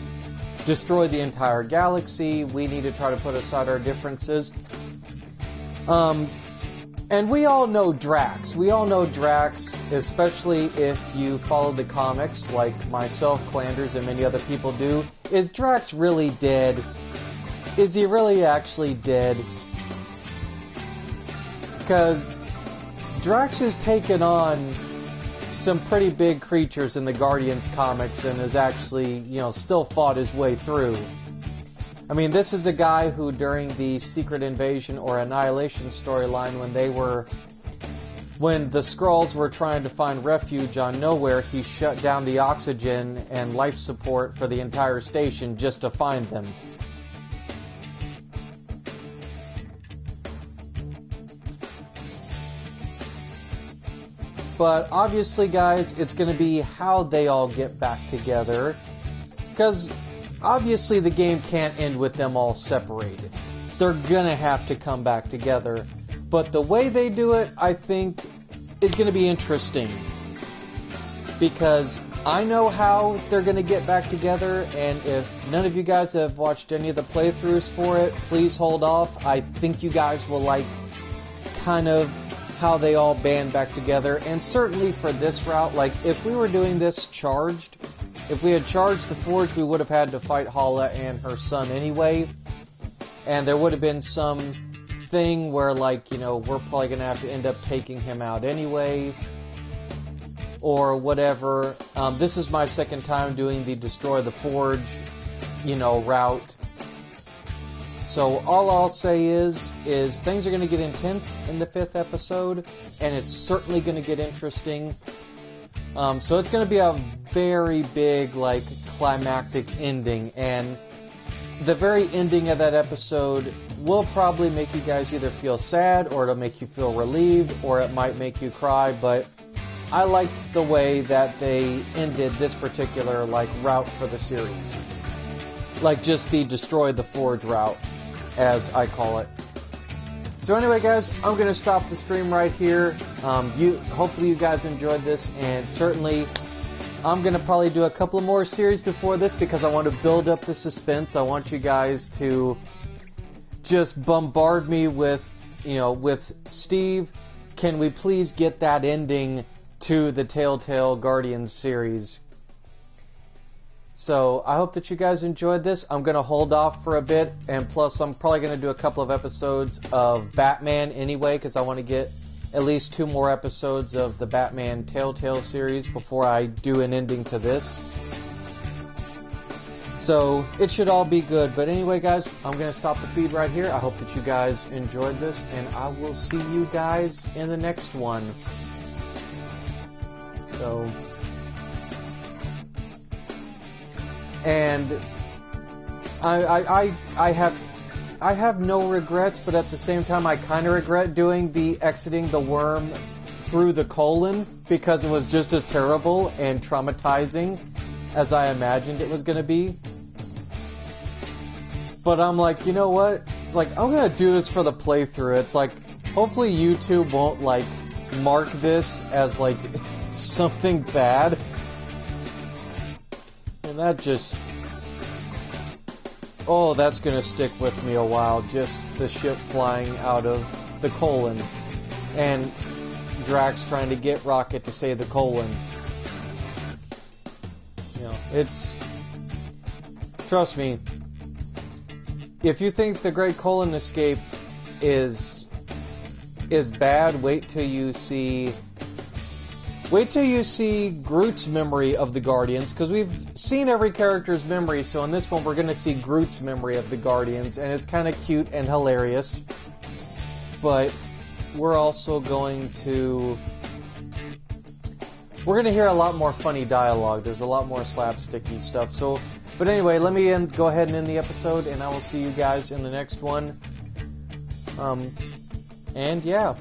destroy the entire galaxy. We need to try to put aside our differences. And we all know Drax. We all know Drax, especially if you follow the comics like myself, Clanders, and many other people do. Is Drax really dead? Is he really actually dead? Because Drax has taken on some pretty big creatures in the Guardians comics and has actually, still fought his way through. I mean, this is a guy who, during the Secret Invasion or Annihilation storyline, when the Skrulls were trying to find refuge on Nowhere, he shut down the oxygen and life support for the entire station just to find them. But obviously, guys, it's going to be how they all get back together. Because obviously the game can't end with them all separated. They're gonna have to come back together. But the way they do it, I think, is gonna be interesting. Because I know how they're gonna get back together, and if none of you guys have watched any of the playthroughs for it, please hold off. I think you guys will like kind of how they all band back together. And certainly for this route, like if we were doing this charged, if we had charged the Forge, we would have had to fight Hala and her son anyway. And there would have been some thing where, like, we're probably going to have to end up taking him out anyway. Or whatever. This is my second time doing the Destroy the Forge, route. So all I'll say is things are going to get intense in the 5th episode. And it's certainly going to get interesting. So it's going to be a very big, climactic ending, and the very ending of that episode will probably make you guys either feel sad, or it'll make you feel relieved, or it might make you cry, but I liked the way that they ended this particular, route for the series. Just the Destroy the Forge route, as I call it. So anyway, guys, I'm going to stop the stream right here. Hopefully you guys enjoyed this, and certainly I'm going to probably do a couple of more series before this because I want to build up the suspense. I want you guys to just bombard me with, with Steve, can we please get that ending to the Telltale Guardians series? So I hope that you guys enjoyed this. I'm going to hold off for a bit, and plus I'm probably going to do a couple of episodes of Batman anyway, because I want to get at least 2 more episodes of the Batman Telltale series before I do an ending to this. So it should all be good. But anyway, guys, I'm going to stop the feed right here. I hope that you guys enjoyed this, and I will see you guys in the next one. So And I have no regrets, but at the same time, I kind of regret doing the exiting the worm through the colon, because it was just as terrible and traumatizing as I imagined it was going to be. But I'm like, you know what? It's like, I'm going to do this for the playthrough. It's like, hopefully YouTube won't, like, mark this as, like, something bad. And that just... Oh, that's going to stick with me a while. Just the ship flying out of the colon. And Drax trying to get Rocket to say the colon. You know, it's... Trust me. If you think the Great Colon Escape is bad, wait till you see Groot's memory of the Guardians, because we've seen every character's memory, so in this one we're going to see Groot's memory of the Guardians, and it's kind of cute and hilarious. But we're also going to hear a lot more funny dialogue. There's a lot more slapsticky stuff. So, but anyway, let me go ahead and end the episode, and I will see you guys in the next one. And yeah.